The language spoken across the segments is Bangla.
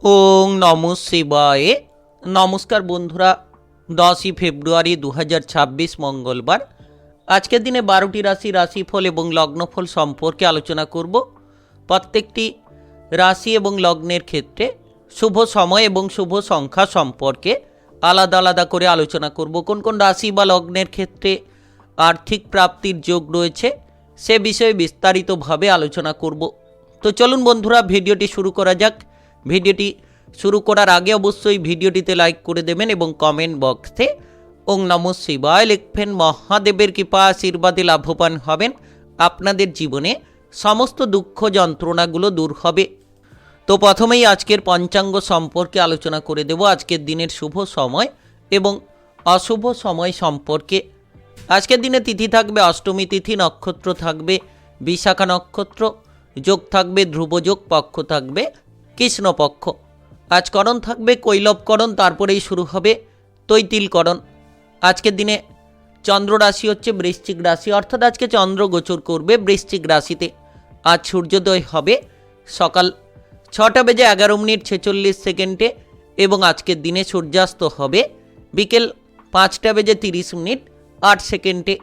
ওং নমঃ শিবায়। নমস্কার বন্ধুরা, 10ই ফেব্রুয়ারি 2026 মঙ্গলবার। আজকের দিনে 12টি রাশিফল এবং লগ্নফল সম্পর্কে আলোচনা করব। প্রত্যেকটি রাশি এবং লগ্নের ক্ষেত্রে শুভ সময় এবং শুভ সংখ্যা সম্পর্কে আলাদা আলাদা করে আলোচনা করব। কোন কোন রাশি বা লগ্নের ক্ষেত্রে আর্থিক প্রাপ্তির যোগ রয়েছে সে বিষয়ে বিস্তারিতভাবে আলোচনা করব। তো চলুন বন্ধুরা, ভিডিওটি শুরু করা যাক। ভিডিওটি শুরু করার আগে অবশ্যই ভিডিওটিতে লাইক করে দেবেন এবং কমেন্ট বক্সে ওং নমঃ শিবায় লিখবেন। মহাদেবের কৃপা আশীর্বাদে লাভবান হবেন, আপনাদের জীবনে সমস্ত দুঃখ যন্ত্রণাগুলো দূর হবে। তো প্রথমেই আজকের পঞ্চাঙ্গ সম্পর্কে আলোচনা করে দেব। আজকের দিনের শুভ সময় এবং অশুভ সময় সম্পর্কে। আজকের দিনে তিথি থাকবে অষ্টমী তিথি, নক্ষত্র থাকবে বিশাখা নক্ষত্র, যোগ থাকবে ধ্রুবযোগ, পক্ষ থাকবে কৃষ্ণপক্ষ। আজ করণ থাকবে কৈলবকরণ, তারপরেই শুরু হবে তৈতিলকরণ। আজকের দিনে চন্দ্র রাশি হচ্ছে বৃশ্চিক রাশি, অর্থাৎ আজকে চন্দ্র গোচর করবে বৃশ্চিক রাশিতে। আজ সূর্যোদয় হবে সকাল 6:11:46 এবং আজকের দিনে সূর্যাস্ত হবে বিকেল 5:30:08।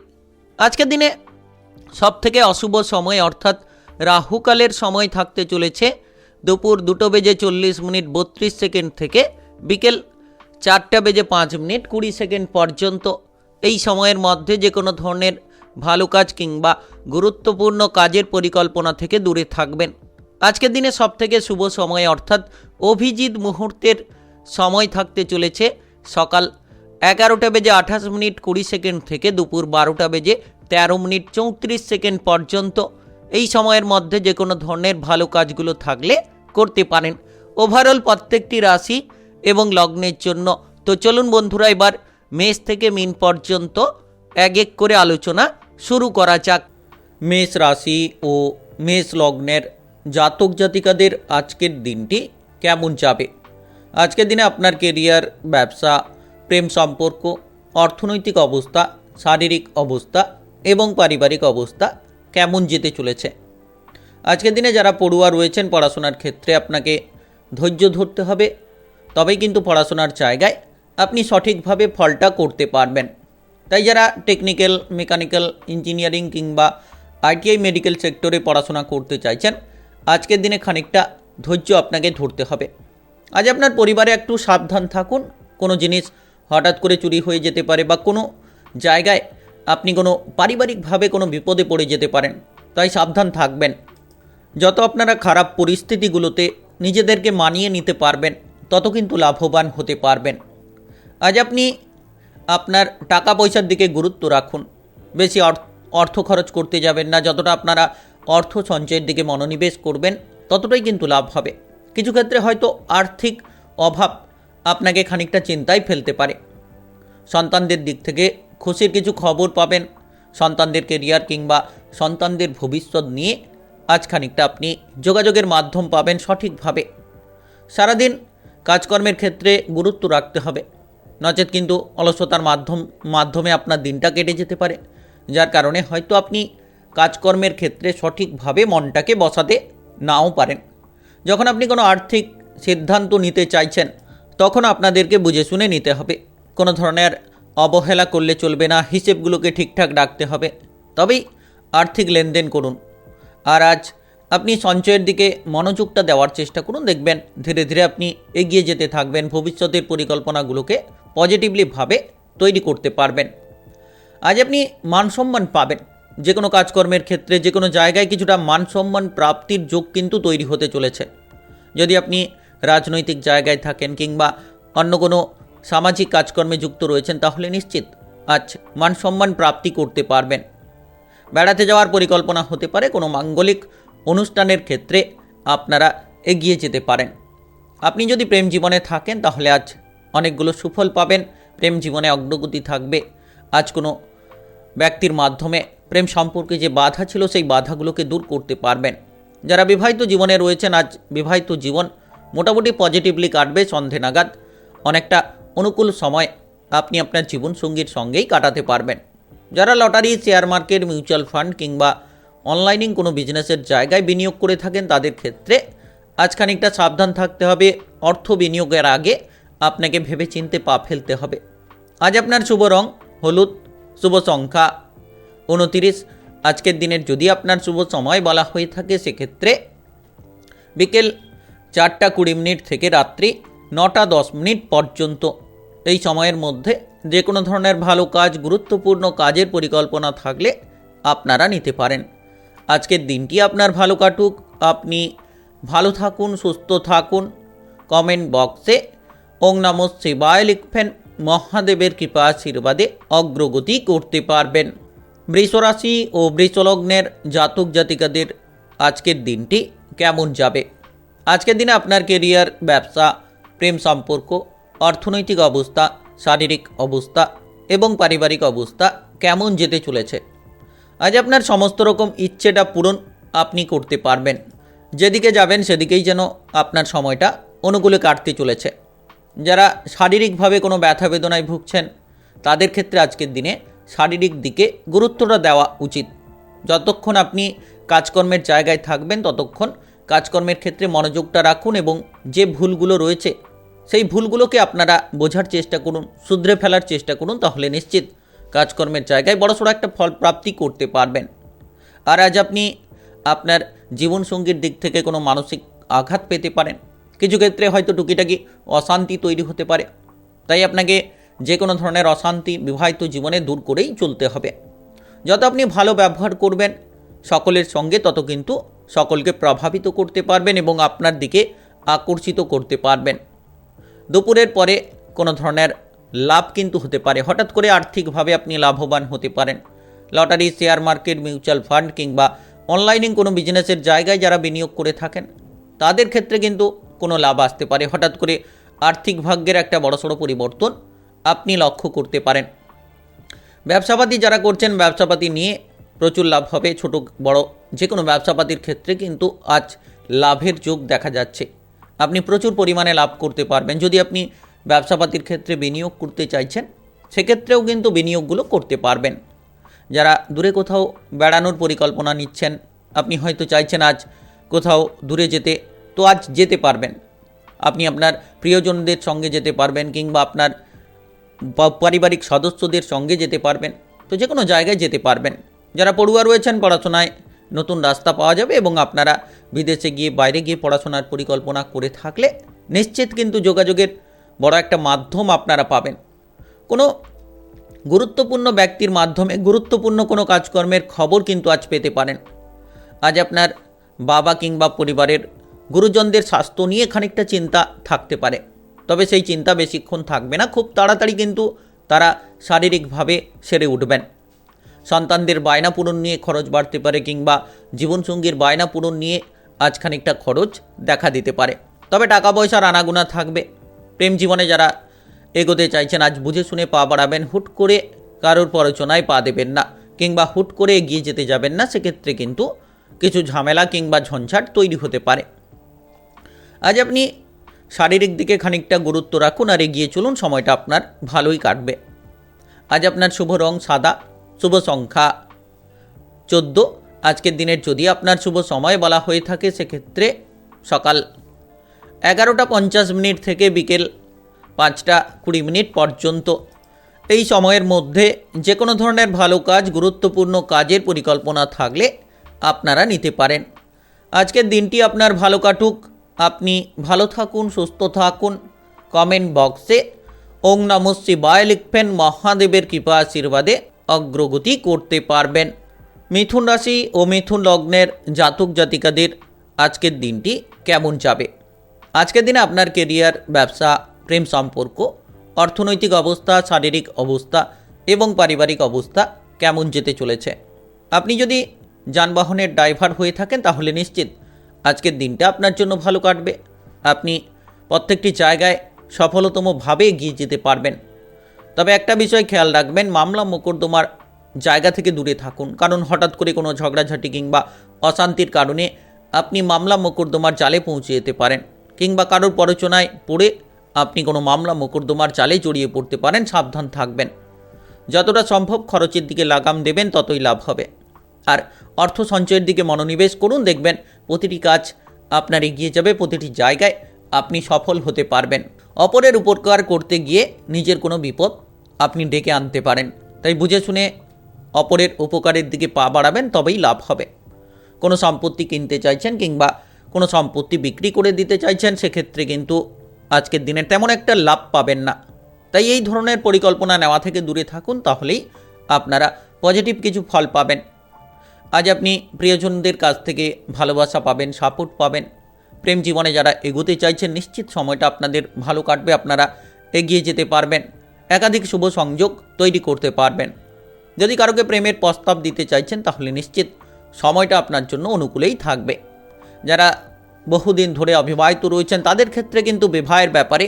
আজকের দিনে সবথেকে অশুভ সময় অর্থাৎ রাহুকালের সময় থাকতে চলেছে দুপুর 2:40:32 থেকে বিকেল 4:05:20 পর্যন্ত। এই সময়ের মধ্যে যে কোনো ধরনের ভালো কাজ কিংবা গুরুত্বপূর্ণ কাজের পরিকল্পনা থেকে দূরে থাকবেন। আজকের দিনে সবথেকে শুভ সময় অর্থাৎ অভিজিৎ মুহূর্তের সময় থাকতে চলেছে সকাল 11:28:20 থেকে দুপুর 12:13:34 পর্যন্ত। এই সময়ের মধ্যে যে কোনো ধরনের ভালো কাজগুলো থাকলে করতে পারেন ওভারঅল প্রত্যেকটি রাশি এবং লগ্নের জন্য। তো চলুন বন্ধুরা, এবার মেষ থেকে মীন পর্যন্ত এক এক করে আলোচনা শুরু করা যাক। মেষ রাশি ও মেষ লগ্নের জাতক জাতিকাদের আজকের দিনটি কেমন যাবে? আজকের দিনে আপনার কেরিয়ার, ব্যবসা, প্রেম সম্পর্ক, অর্থনৈতিক অবস্থা, শারীরিক অবস্থা এবং পারিবারিক অবস্থা কেমন যেতে চলেছে? আজকের দিনে যারা পড়ুয়া রয়েছেন, পড়াশোনার ক্ষেত্রে আপনাকে ধৈর্য ধরতে হবে, তবেই কিন্তু পড়াশোনার জায়গায় আপনি সঠিকভাবে ফলটা করতে পারবেন। তাই যারা টেকনিক্যাল, মেকানিক্যাল, ইঞ্জিনিয়ারিং কিংবা আইটিআই, মেডিকেল সেক্টরে পড়াশোনা করতে চাইছেন, আজকের দিনে খানিকটা ধৈর্য আপনাকে ধরতে হবে। আজ আপনার পরিবারে একটু সাবধান থাকুন। কোনো জিনিস হঠাৎ করে চুরি হয়ে যেতে পারে বা কোনো জায়গায় আপনি কোনো পারিবারিকভাবে কোনো বিপদে পড়ে যেতে পারেন, তাই সাবধান থাকবেন। যত আপনারা খারাপ পরিস্থিতিগুলোতে নিজেদেরকে মানিয়ে নিতে পারবেন, তত কিন্তু লাভবান হতে পারবেন। আজ আপনি আপনার টাকা পয়সার দিকে গুরুত্ব রাখুন। বেশি অর্থ খরচ করতে যাবেন না। যতটা আপনারা অর্থ সঞ্চয়ের দিকে মনোনিবেশ করবেন, ততটাই কিন্তু লাভ হবে। কিছু ক্ষেত্রে হয়তো আর্থিক অভাব আপনাকে খানিকটা চিন্তায় ফেলতে পারে। সন্তানদের দিক থেকে খুশির কিছু খবর পাবেন। সন্তানদের কেরিয়ার কিংবা সন্তানদের ভবিষ্যৎ নিয়ে আজ খানিকটা আপনি যোগাযোগের মাধ্যম পাবেন সঠিকভাবে। সারাদিন কাজকর্মের ক্ষেত্রে গুরুত্ব রাখতে হবে, নচেত কিন্তু অলসতার মাধ্যমে আপনার দিনটা কেটে যেতে পারে, যার কারণে হয়তো আপনি কাজকর্মের ক্ষেত্রে সঠিকভাবে মনটাকে বসাতে নাও পারেন। যখন আপনি কোনো আর্থিক সিদ্ধান্ত নিতে চাইছেন, তখন আপনাদেরকে বুঝে শুনে নিতে হবে। কোনো ধরনের অবহেলা করলে চলবে না, হিসেবগুলোকে ঠিকঠাক রাখতে হবে, তবেই আর্থিক লেনদেন করুন। আর আজ আপনি সঞ্চয়ের দিকে মনোযোগটা দেওয়ার চেষ্টা করুন। দেখবেন ধীরে ধীরে আপনি এগিয়ে যেতে থাকবেন, ভবিষ্যতের পরিকল্পনাগুলোকে পজিটিভলিভাবে তৈরি করতে পারবেন। আজ আপনি মানসম্মান পাবেন। যে কোনো কাজকর্মের ক্ষেত্রে, যে কোনো জায়গায় কিছুটা মানসম্মান প্রাপ্তির যোগ কিন্তু তৈরি হতে চলেছে। যদি আপনি রাজনৈতিক জায়গায় থাকেন কিংবা অন্য কোনো সামাজিক কাজকর্মে যুক্ত রয়েছেন, তাহলে নিশ্চিত আজ মানসম্মান প্রাপ্তি করতে পারবেন। বেড়াতে যাওয়ার পরিকল্পনা হতে পারে। কোনো মাঙ্গলিক অনুষ্ঠানের ক্ষেত্রে আপনারা এগিয়ে যেতে পারেন। আপনি যদি প্রেম জীবনে থাকেন, তাহলে আজ অনেকগুলো সুফল পাবেন। প্রেম জীবনে অগ্রগতি থাকবে। আজ কোনো ব্যক্তির মাধ্যমে প্রেম সম্পর্কে যে বাধা ছিল, সেই বাধাগুলোকে দূর করতে পারবেন। যারা বিবাহিত জীবনে রয়েছেন, আজ বিবাহিত জীবন মোটামুটি পজিটিভলি কাটবে। সন্ধে নাগাদ অনেকটা অনুকূল সময় আপনি আপনার জীবনসঙ্গীর সঙ্গেই কাটাতে পারবেন। যারা lottery, share market, mutual fund কিংবা অনলাইনে কোনো বিজনেসের জায়গায় বিনিয়োগ করে থাকেন, তাদের ক্ষেত্রে আজ খানিকটা সাবধান থাকতে হবে। অর্থ বিনিয়োগের আগে আপনাকে ভেবেচিন্তে পা ফেলতে হবে। আজ আপনার শুভ রং হলুদ, শুভ সংখ্যা 29। আজকের দিনের যদি আপনার শুভ সময় বলা হয়ে থাকে সেক্ষেত্রে বিকেল 4:20 থেকে রাত্রি 9:10 পর্যন্ত। এই সময়ের মধ্যে যে কোনো ধরনের ভালো কাজ, গুরুত্বপূর্ণ কাজের পরিকল্পনা থাকলে আপনারা নিতে পারেন। আজকের দিনটি আপনার ভালো কাটুক, আপনি ভালো থাকুন, সুস্থ থাকুন। কমেন্ট বক্সে ওং নমঃ শিবায় লিখবেন, মহাদেবের কৃপা আশীর্বাদে অগ্রগতি করতে পারবেন। বৃষরাশি ও বৃষলগ্নের জাতক জাতিকাদের আজকের দিনটি কেমন যাবে? আজকের দিনে আপনার কেরিয়ার, ব্যবসা, প্রেম সম্পর্ক, অর্থনৈতিক অবস্থা, শারীরিক অবস্থা এবং পারিবারিক অবস্থা কেমন যেতে চলেছে? আজ আপনার সমস্ত রকম ইচ্ছেটা পূরণ আপনি করতে পারবেন। যেদিকে যাবেন সেদিকেই যেন আপনার সময়টা অনুকূলে কাটতে চলেছে। যারা শারীরিকভাবে কোনো ব্যথা বেদনায় ভুগছেন তাদের ক্ষেত্রে আজকের দিনে শারীরিক দিকে গুরুত্বটা দেওয়া উচিত। যতক্ষণ আপনি কাজকর্মের জায়গায় থাকবেন ততক্ষণ কাজকর্মের ক্ষেত্রে মনোযোগটা রাখুন এবং যে ভুলগুলো রয়েছে সেই ভুলগুলোকে আপনারা বোঝার চেষ্টা করুন, শুধরে ফেলার চেষ্টা করুন, তাহলে নিশ্চিত কাজকর্মের জায়গায় বড়সড় একটা ফল প্রাপ্তি করতে পারবেন। আর আজ আপনি আপনার জীবনসঙ্গীর দিক থেকে কোনো মানসিক আঘাত পেতে পারেন। কিছু ক্ষেত্রে হয়তো টুকিটাকি অশান্তি তৈরি হতে পারে, তাই আপনাকে যে কোনো ধরনের অশান্তি বিবাহিত জীবনে দূর করেই চলতে হবে। যত আপনি ভালো ব্যবহার করবেন সকলের সঙ্গে, তত কিন্তু সকলকে প্রভাবিত করতে পারবেন এবং আপনার দিকে আকর্ষিত করতে পারবেন। দুপুরের পরে কোনো ধরনের লাভ কিন্তু হতে পারে, হঠাৎ করে আর্থিকভাবে আপনি লাভবান হতে পারেন। Lottery, share market, mutual fund কিংবা অনলাইনে কোনো বিজনেসের জায়গায় যারা বিনিয়োগ করে থাকেন তাদের ক্ষেত্রে কিন্তু কোনো লাভ আসতে পারে। হঠাৎ করে আর্থিক ভাগ্যের একটা বড়সড় পরিবর্তন আপনি লক্ষ্য করতে পারেন। ব্যবসাপাতি যারা করছেন, ব্যবসাপাতি নিয়ে প্রচুর লাভ হবে। ছোট বড় যে কোনো ব্যবসাপাতির ক্ষেত্রে কিন্তু আজ লাভের যোগ দেখা যাচ্ছে। আপনি প্রচুর পরিমাণে লাভ করতে পারবেন। যদি আপনি ব্যবসাপাতির ক্ষেত্রে বিনিয়োগ করতে চাইছেন সেক্ষেত্রেও কিন্তু বিনিয়োগগুলো করতে পারবেন। যারা দূরে কোথাও বেড়ানোর পরিকল্পনা নিচ্ছেন, আপনি হয়তো চাইছেন আজ কোথাও দূরে যেতে, তো আজ যেতে পারবেন। আপনি আপনার প্রিয়জনদের সঙ্গে যেতে পারবেন কিংবা আপনার পারিবারিক সদস্যদের সঙ্গে যেতে পারবেন, তো যে কোনো জায়গায় যেতে পারবেন। যারা পড়ুয়া রয়েছেন পড়াশোনায় নতুন রাস্তা পাওয়া যাবে এবং আপনারা বিদেশে গিয়ে বাইরে গিয়ে পড়াশোনার পরিকল্পনা করে থাকলে নিশ্চিত কিন্তু যোগাযোগের বড় একটা মাধ্যম আপনারা পাবেন। কোনো গুরুত্বপূর্ণ ব্যক্তির মাধ্যমে গুরুত্বপূর্ণ কোনো কাজকর্মের খবর কিন্তু আজ পেতে পারেন। আজ আপনার বাবা কিংবা পরিবারের গুরুজনদের স্বাস্থ্য নিয়ে খানিকটা চিন্তা থাকতে পারে, তবে সেই চিন্তা বেশিক্ষণ থাকবে না, খুব তাড়াতাড়ি কিন্তু তারা শারীরিকভাবে সেরে উঠবেন। সন্তানদের বায়না পূরণ নিয়ে খরচ বাড়তে পারে কিংবা জীবনসঙ্গীর বায়না পূরণ নিয়ে আজ খানিকটা খরচ দেখা দিতে পারে, তবে টাকা পয়সার আনাগোনা থাকবে। প্রেম জীবনে যারা এগোতে চাইছেন আজ বুঝে শুনে পা বাড়াবেন, হুট করে কারোর প্ররোচনায় পা দেবেন না কিংবা হুট করে এগিয়ে যেতে যাবেন না, সেক্ষেত্রে কিন্তু কিছু ঝামেলা কিংবা ঝঞ্ঝাট তৈরি হতে পারে। আজ আপনি শারীরিক দিকে খানিকটা গুরুত্ব রাখুন আর এগিয়ে চলুন, সময়টা আপনার ভালোই কাটবে। আজ আপনার শুভ রং সাদা, শুভ সংখ্যা 14। আজকের দিনের যদি আপনার শুভ সময় বলা হয়ে থাকে সেক্ষেত্রে সকাল 11:50 থেকে বিকেল 5:20 পর্যন্ত। এই সময়ের মধ্যে যে কোনো ধরনের ভালো কাজ, গুরুত্বপূর্ণ কাজের পরিকল্পনা থাকলে আপনারা নিতে পারেন। আজকের দিনটি আপনার ভালো কাটুক, আপনি ভালো থাকুন, সুস্থ থাকুন। কমেন্ট বক্সে ওং নমঃ শিবায় লিখবেন, মহাদেবের কৃপা আশীর্বাদে অগ্রগতি করতে পারবেন। মিথুন রাশি ও মিথুন লগ্নের জাতক জাতিকাদের আজকের দিনটি কেমন যাবে? আজকের দিনে আপনার কেরিয়ার, ব্যবসা, প্রেম সম্পর্ক, অর্থনৈতিক অবস্থা, শারীরিক অবস্থা এবং পারিবারিক অবস্থা কেমন যেতে চলেছে? আপনি যদি যানবাহনের ড্রাইভার হয়ে থাকেন তাহলে নিশ্চিত আজকের দিনটা আপনার জন্য ভালো কাটবে। আপনি প্রত্যেকটি জায়গায় সফলতমভাবে এগিয়ে যেতে পারবেন। তবে একটা বিষয় খেয়াল রাখবেন, মামলা মোকদ্দমার জায়গা থেকে দূরে থাকুন, কারণ হঠাৎ করে কোনো ঝগড়াঝাটি কিংবা অশান্তির কারণে আপনি মামলা মোকদ্দমার জালে পৌঁছে যেতে পারেন কিংবা কারোর প্ররোচনায় পড়ে আপনি কোনো মামলা মোকদ্দমার জালে জড়িয়ে পড়তে পারেন। সাবধান থাকবেন। যতটা সম্ভব খরচের দিকে লাগাম দেবেন ততই লাভ হবে। আর অর্থ সঞ্চয়ের দিকে মনোনিবেশ করুন, দেখবেন প্রতিটি কাজ আপনার এগিয়ে যাবে, প্রতিটি জায়গায় আপনি সফল হতে পারবেন। অপরের উপকার করতে গিয়ে নিজের কোনো বিপদ আপনি ডেকে আনতে পারেন। তাই বুঝে শুনে অপরের উপকারের দিকে পা বাড়াবেন, তবেই লাভ হবে। কোনো সম্পত্তি কিনতে চাইছেন কিংবা কোনো সম্পত্তি বিক্রি করে দিতে চাইছেন, সেক্ষেত্রে কিন্তু আজকের দিনে তেমন একটা লাভ পাবেন না। তাই এই ধরনের পরিকল্পনা নেওয়া থেকে দূরে থাকুন, তাহলেই আপনারা পজিটিভ কিছু ফল পাবেন। আজ আপনি প্রিয়জনদের কাছ থেকে ভালোবাসা পাবেন, সাপোর্ট পাবেন। প্রেম জীবনে যারা এগোতে চাইছেন, নিশ্চিত সময়টা আপনাদের ভালো কাটবে, আপনারা এগিয়ে যেতে পারবেন। একাধিক শুভ সংযোগ তৈরি করতে পারবেন। যদি কারোকে প্রেমের প্রস্তাব দিতে চাইছেন, তাহলে নিশ্চিত সময়টা আপনার জন্য অনুকূলেই থাকবে। যারা বহুদিন ধরে অবিবাহিত রয়েছেন, তাদের ক্ষেত্রে কিন্তু বিবাহের ব্যাপারে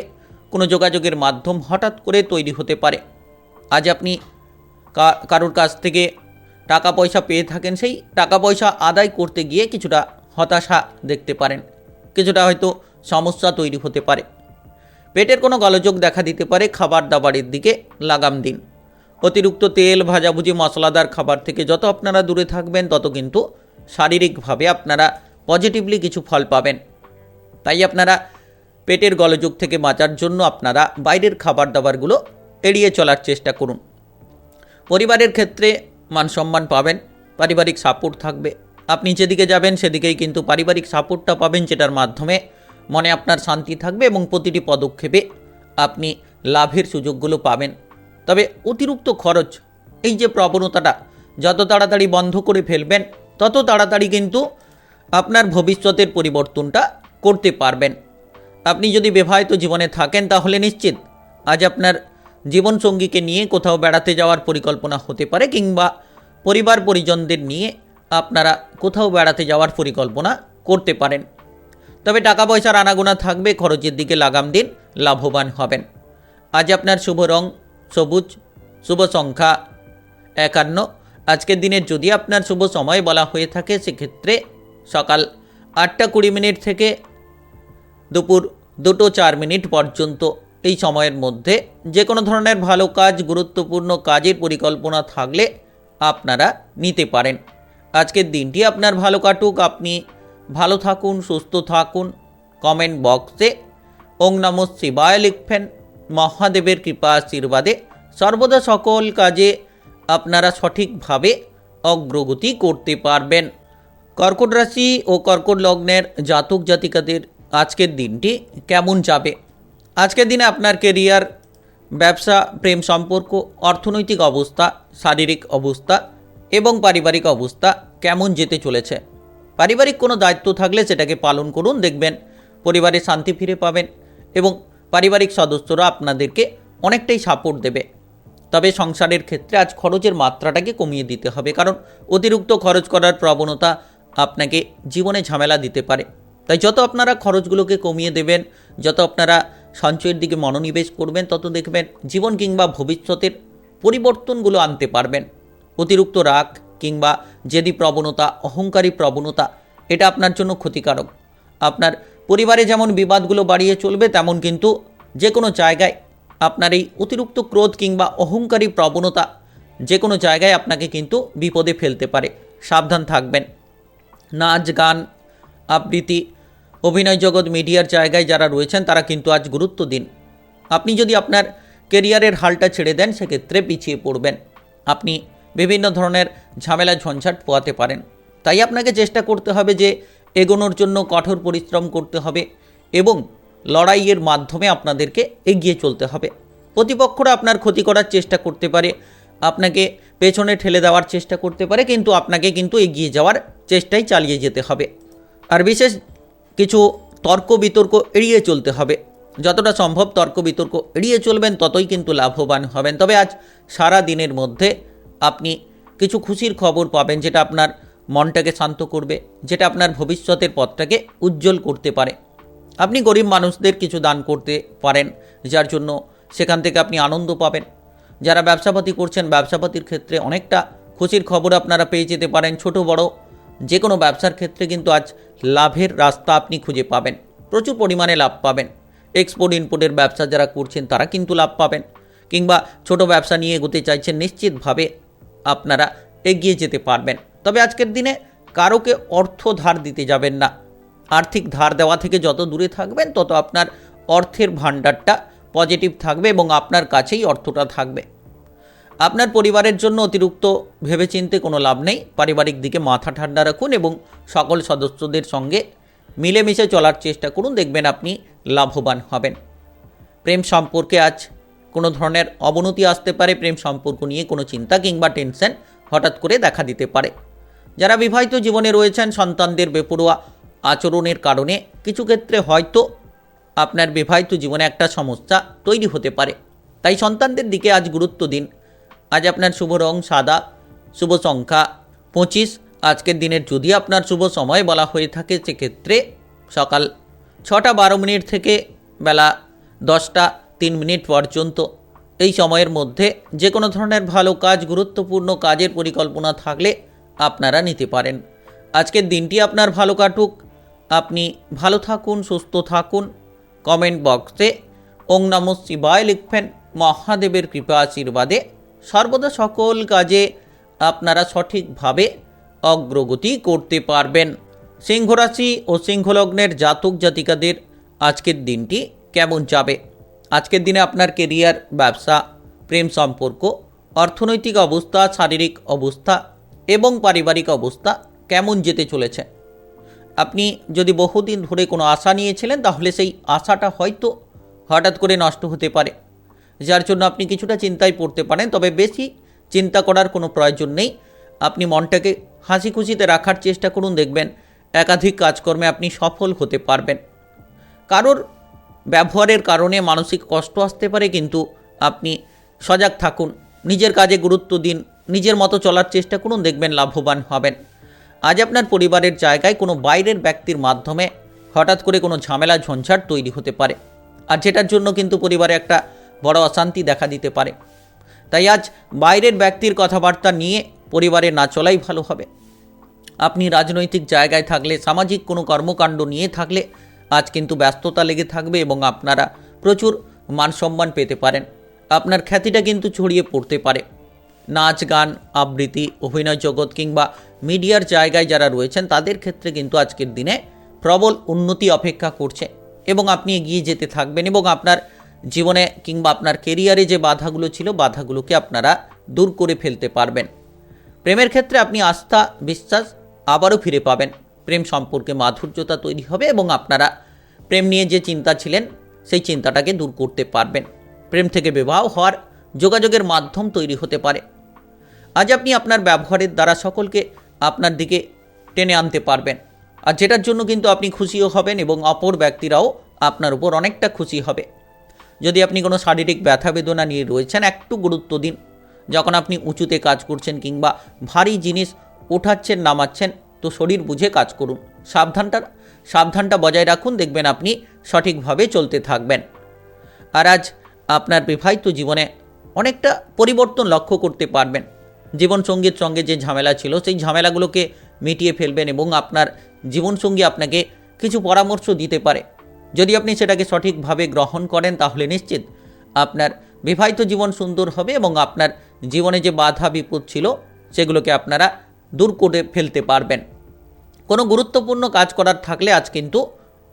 কোনো যোগাযোগের মাধ্যম হঠাৎ করে তৈরি হতে পারে। আজ আপনি কারোর কাছ থেকে টাকা পয়সা পেয়ে থাকেন, সেই টাকা পয়সা আদায় করতে গিয়ে কিছুটা হতাশা দেখতে পারেন, কিছুটা হয়তো সমস্যা তৈরি হতে পারে। পেটের কোনো গোলযোগ দেখা দিতে পারে। খাবার দাবারের দিকে লাগাম দিন। অতিরিক্ত তেল, ভাজাভুজি, মশলাদার খাবার থেকে যত আপনারা দূরে থাকবেন, তত কিন্তু শারীরিকভাবে আপনারা পজিটিভলি কিছু ফল পাবেন। তাই আপনারা পেটের গোলযোগ থেকে বাঁচার জন্য আপনারা বাইরের খাবার দাবারগুলো এড়িয়ে চলার চেষ্টা করুন। পরিবারের ক্ষেত্রে মান সম্মান পাবেন, পারিবারিক সাপোর্ট থাকবে। আপনি যেদিকে যাবেন সেদিকেই কিন্তু পারিবারিক সাপোর্টটা পাবেন, যেটার মাধ্যমে মনে আপনার শান্তি থাকবে এবং প্রতিটি পদক্ষেপে আপনি লাভের সুযোগগুলো পাবেন। তবে অতিরিক্ত খরচ, এই যে প্রবণতাটা, যত তাড়াতাড়ি বন্ধ করে ফেলবেন, তত তাড়াতাড়ি কিন্তু আপনার ভবিষ্যতের পরিবর্তনটা করতে পারবেন। আপনি যদি বিবাহিত জীবনে থাকেন, তাহলে নিশ্চিত আজ আপনার জীবনসঙ্গীকে নিয়ে কোথাও বেড়াতে যাওয়ার পরিকল্পনা হতে পারে, কিংবা পরিবার পরিজনদের নিয়ে আপনারা কোথাও বেড়াতে যাওয়ার পরিকল্পনা করতে পারেন। তবে টাকা পয়সার আনাগোনা থাকবে, খরচের দিকে লাগাম দিন, লাভবান হবেন। আজ আপনার শুভ রং সবুজ, শুভ সংখ্যা 51। আজকের দিনের যদি আপনার শুভ সময় বলা হয়ে থাকে, সেক্ষেত্রে সকাল 8:20 থেকে দুপুর 2:04 পর্যন্ত এই সময়ের মধ্যে যে কোনো ধরনের ভালো কাজ, গুরুত্বপূর্ণ কাজের পরিকল্পনা থাকলে আপনারা নিতে পারেন। আজকের দিনটি আপনার ভালো কাটুক, আপনি ভালো থাকুন, সুস্থ থাকুন। কমেন্ট বক্সে ওং নমঃ শিবায় লিখবেন। মহাদেবের কৃপা আশীর্বাদে সর্বদা সকল কাজে আপনারা সঠিকভাবে অগ্রগতি করতে পারবেন। কর্কট রাশি ও কর্কট লগ্নের জাতক জাতিকাদের আজকের দিনটি কেমন যাবে? আজকের দিনে আপনার কেরিয়ার, ব্যবসা, প্রেম সম্পর্ক, অর্থনৈতিক অবস্থা, শারীরিক অবস্থা এবং পারিবারিক অবস্থা কেমন যেতে চলেছে? পারিবারিক কোনো দায়িত্ব থাকলে সেটাকে পালন করুন, দেখবেন পরিবারে শান্তি ফিরে পাবেন এবং পারিবারিক সদস্যরা আপনাদেরকে অনেকটাই সাপোর্ট দেবে। তবে সংসারের ক্ষেত্রে আজ খরচের মাত্রাটাকে কমিয়ে দিতে হবে, কারণ অতিরিক্ত খরচ করার প্রবণতা আপনাকে জীবনে ঝামেলা দিতে পারে। তাই যত আপনারা খরচগুলোকে কমিয়ে দেবেন, যত আপনারা সঞ্চয়ের দিকে মনোনিবেশ করবেন, তত দেখবেন জীবন কিংবা ভবিষ্যতের পরিবর্তনগুলো আনতে পারবেন। অতিরিক্ত রাগ কিংবা জেদি প্রবণতা, অহংকারী প্রবণতা, এটা আপনার জন্য ক্ষতিকারক। আপনার পরিবারে যেমন বিবাদগুলো বাড়িয়ে চলবে, তেমন কিন্তু যে কোনো জায়গায় আপনার এই অতিরিক্ত ক্রোধ কিংবা অহংকারী প্রবণতা যে কোনো জায়গায় আপনাকে কিন্তু বিপদে ফেলতে পারে। সাবধান থাকবেন। নাচ, গান, আবৃত্তি, অভিনয় জগৎ, মিডিয়ার জায়গায় যারা রয়েছেন, তারা কিন্তু আজ গুরুত্ব দিন। আপনি যদি আপনার কেরিয়ারের হালটা ছেড়ে দেন, সেক্ষেত্রে পিছিয়ে পড়বেন। আপনি বিভিন্ন ধরনের ঝামেলা ঝঞ্ঝাট পোয়াতে পারেন। তাই আপনাকে চেষ্টা করতে হবে যে এগোনোর জন্য কঠোর পরিশ্রম করতে হবে এবং লড়াইয়ের মাধ্যমে আপনাদেরকে এগিয়ে চলতে হবে। প্রতিপক্ষরা আপনার ক্ষতি করার চেষ্টা করতে পারে, আপনাকে পেছনে ঠেলে দেওয়ার চেষ্টা করতে পারে, কিন্তু আপনাকে কিন্তু এগিয়ে যাওয়ার চেষ্টাই চালিয়ে যেতে হবে। আর বিশেষ কিছু তর্ক বিতর্ক এড়িয়ে চলতে হবে। যতটা সম্ভব তর্ক বিতর্ক এড়িয়ে চলবেন, ততই কিন্তু লাভবান হবেন। তবে আজ সারা দিনের মধ্যে আপনি কিছু খুশির খবর পাবেন, যেটা আপনার মনটাকে শান্ত করবে, যেটা আপনার ভবিষ্যতের পথটাকে উজ্জ্বল করতে পারে। আপনি গরিব মানুষদের কিছু দান করতে পারেন, যার জন্য সেখান থেকে আপনি আনন্দ পাবেন। যারা ব্যবসাপাতি করছেন, ব্যবসাপাতির ক্ষেত্রে অনেকটা খুশির খবর আপনারা পেয়ে যেতে পারেন। ছোট বড় যে কোনো ব্যবসার ক্ষেত্রে কিন্তু আজ লাভের রাস্তা আপনি খুঁজে পাবেন, প্রচুর পরিমাণে লাভ পাবেন। এক্সপোর্ট ইনপোর্টের ব্যবসা যারা করছেন, তারা কিন্তু লাভ পাবেন। কিংবা ছোট ব্যবসা নিয়ে এগোতে চাইছেন, নিশ্চিতভাবে আপনারা এগিয়ে যেতে পারবেন। তবে আজকের দিনে কারোকে অর্থ ধার দিতে যাবেন না। আর্থিক ধার দেওয়া থেকে যত দূরে থাকবেন তত আপনার অর্থের ভাণ্ডারটা পজিটিভ থাকবে এবং আপনার কাছেই অর্থটা থাকবে। আপনার পরিবারের জন্য অতিরিক্ত ভেবেচিন্তে কোনো লাভ নেই। পারিবারিক দিকে মাথা ঠান্ডা রাখুন এবং সকল সদস্যদের সঙ্গে মিলেমিশে চলার চেষ্টা করুন, দেখবেন আপনি লাভবান হবেন। প্রেম সম্পর্কে আজ কোনো ধরনের অবনতি আসতে পারে। প্রেম সম্পর্ক নিয়ে কোনো চিন্তা কিংবা টেনশন হঠাৎ করে দেখা দিতে পারে। যারা বিবাহিত জীবনে রয়েছেন, সন্তানদের বেপরোয়া আচরণের কারণে কিছু ক্ষেত্রে হয়তো আপনার বিবাহিত জীবনে একটা সমস্যা তৈরি হতে পারে। তাই সন্তানদের দিকে আজ গুরুত্ব দিন। আজ আপনার শুভ রং সাদা, শুভ সংখ্যা 25। আজকের দিনের যদি আপনার শুভ সময় বলা হয়ে থাকে সেক্ষেত্রে সকাল 6:12 থেকে বেলা 10:03 পর্যন্ত। এই সময়ের মধ্যে যে কোনো ধরনের ভালো কাজ, গুরুত্বপূর্ণ কাজের পরিকল্পনা থাকলে আপনারা নিতে পারেন। আজকের দিনটি আপনার ভালো কাটুক। আপনি ভালো থাকুন, সুস্থ থাকুন। কমেন্ট বক্সে ওং নমঃ শিবায় লিখবেন। মহাদেবের কৃপা আশীর্বাদে সর্বদা সকল কাজে আপনারা সঠিকভাবে অগ্রগতি করতে পারবেন। সিংহ রাশি ও সিংহলগ্নের জাতক জাতিকাদের আজকের দিনটি কেমন যাবে? আজকের দিনে আপনার কেরিয়ার, ব্যবসা, প্রেম সম্পর্ক, অর্থনৈতিক অবস্থা, শারীরিক অবস্থা এবং পারিবারিক অবস্থা কেমন যেতে চলেছে? আপনি যদি বহুদিন ধরে কোনো আশা নিয়েছিলেন তাহলে সেই আশাটা হয়তো হঠাৎ করে নষ্ট হতে পারে, যার জন্য আপনি কিছুটা চিন্তায় পড়তে পারেন। তবে বেশি চিন্তা করার কোনো প্রয়োজন নেই। আপনি মনটাকে হাসি খুশিতে রাখার চেষ্টা করুন, দেখবেন একাধিক কাজকর্মে আপনি সফল হতে পারবেন। কারোর ব্যবহারের কারণে মানসিক কষ্ট আসতে পারে, কিন্তু আপনি সজাগ থাকুন, নিজের কাজে গুরুত্ব দিন, নিজের মতো চলার চেষ্টা করুন, দেখবেন লাভবান হবেন। আজ আপনার পরিবারের জায়গায় কোনো বাইরের ব্যক্তির মাধ্যমে হঠাৎ করে কোনো ঝামেলা ঝঞ্ঝাট তৈরি হতে পারে, আর যেটার জন্য কিন্তু পরিবারে একটা বড় অশান্তি দেখা দিতে পারে। তাই আজ বাইরের ব্যক্তির কথাবার্তা নিয়ে পরিবারে না চলাই ভালো হবে। আপনি রাজনৈতিক জায়গায় থাকলে, সামাজিক কোনো কর্মকাণ্ড নিয়ে থাকলে আজ কিন্তু ব্যস্ততা লেগে থাকবে এবং আপনারা প্রচুর মান সম্মান পেতে পারেন। আপনার খ্যাতিটা কিন্তু ছড়িয়ে পড়তে পারে। নাচ, গান, আবৃত্তি, অভিনয় জগৎ কিংবা মিডিয়ার জায়গায় যারা রয়েছেন তাদের ক্ষেত্রে কিন্তু আজকের দিনে প্রবল উন্নতি অপেক্ষা করছে এবং আপনি এগিয়ে যেতে থাকবেন এবং আপনার জীবনে কিংবা আপনার কেরিয়ারে যে বাধাগুলো ছিল, বাধাগুলোকে আপনারা দূর করে ফেলতে পারবেন। প্রেমের ক্ষেত্রে আপনি আস্থা, বিশ্বাস আবারও ফিরে পাবেন। প্রেম সম্পর্কে মাধুর্যতা তৈরি হবে এবং আপনারা প্রেম নিয়ে যে চিন্তা ছিলেন সেই চিন্তাটাকে দূর করতে পারবেন। প্রেম থেকে বিবাহ হওয়ার যোগাযোগের মাধ্যম তৈরি হতে পারে। আজ আপনি আপনার ব্যবহারের দ্বারা সকলকে আপনার দিকে টেনে আনতে পারবেন, আর যেটার জন্য কিন্তু আপনি খুশিও হবেন এবং অপর ব্যক্তিরাও আপনার উপর অনেকটা খুশি হবে। যদি আপনি কোনো শারীরিক ব্যথা বেদনা নিয়ে রয়েছেন, একটু গুরুত্ব দিন। যখন আপনি উঁচুতে কাজ করছেন কিংবা ভারী জিনিস ওঠাচ্ছেন, নামাচ্ছেন, তো শরীর বুঝে কাজ করুন। সাবধানটা বজায় রাখুন, দেখবেন আপনি সঠিকভাবে চলতে থাকবেন। আর আজ আপনার বিবাহিত জীবনে অনেকটা পরিবর্তন লক্ষ্য করতে পারবেন। জীবনসঙ্গীর সঙ্গে যে ঝামেলা ছিল সেই ঝামেলাগুলোকে মিটিয়ে ফেলবেন এবং আপনার জীবনসঙ্গী আপনাকে কিছু পরামর্শ দিতে পারে। যদি আপনি সেটাকে সঠিকভাবে গ্রহণ করেন তাহলে নিশ্চিত আপনার বিবাহিত জীবন সুন্দর হবে এবং আপনার জীবনে যে বাধা বিপদ ছিল সেগুলোকে আপনারা দূর করে ফেলতে পারবেন। কোনো গুরুত্বপূর্ণ কাজ করার থাকলে আজ কিন্তু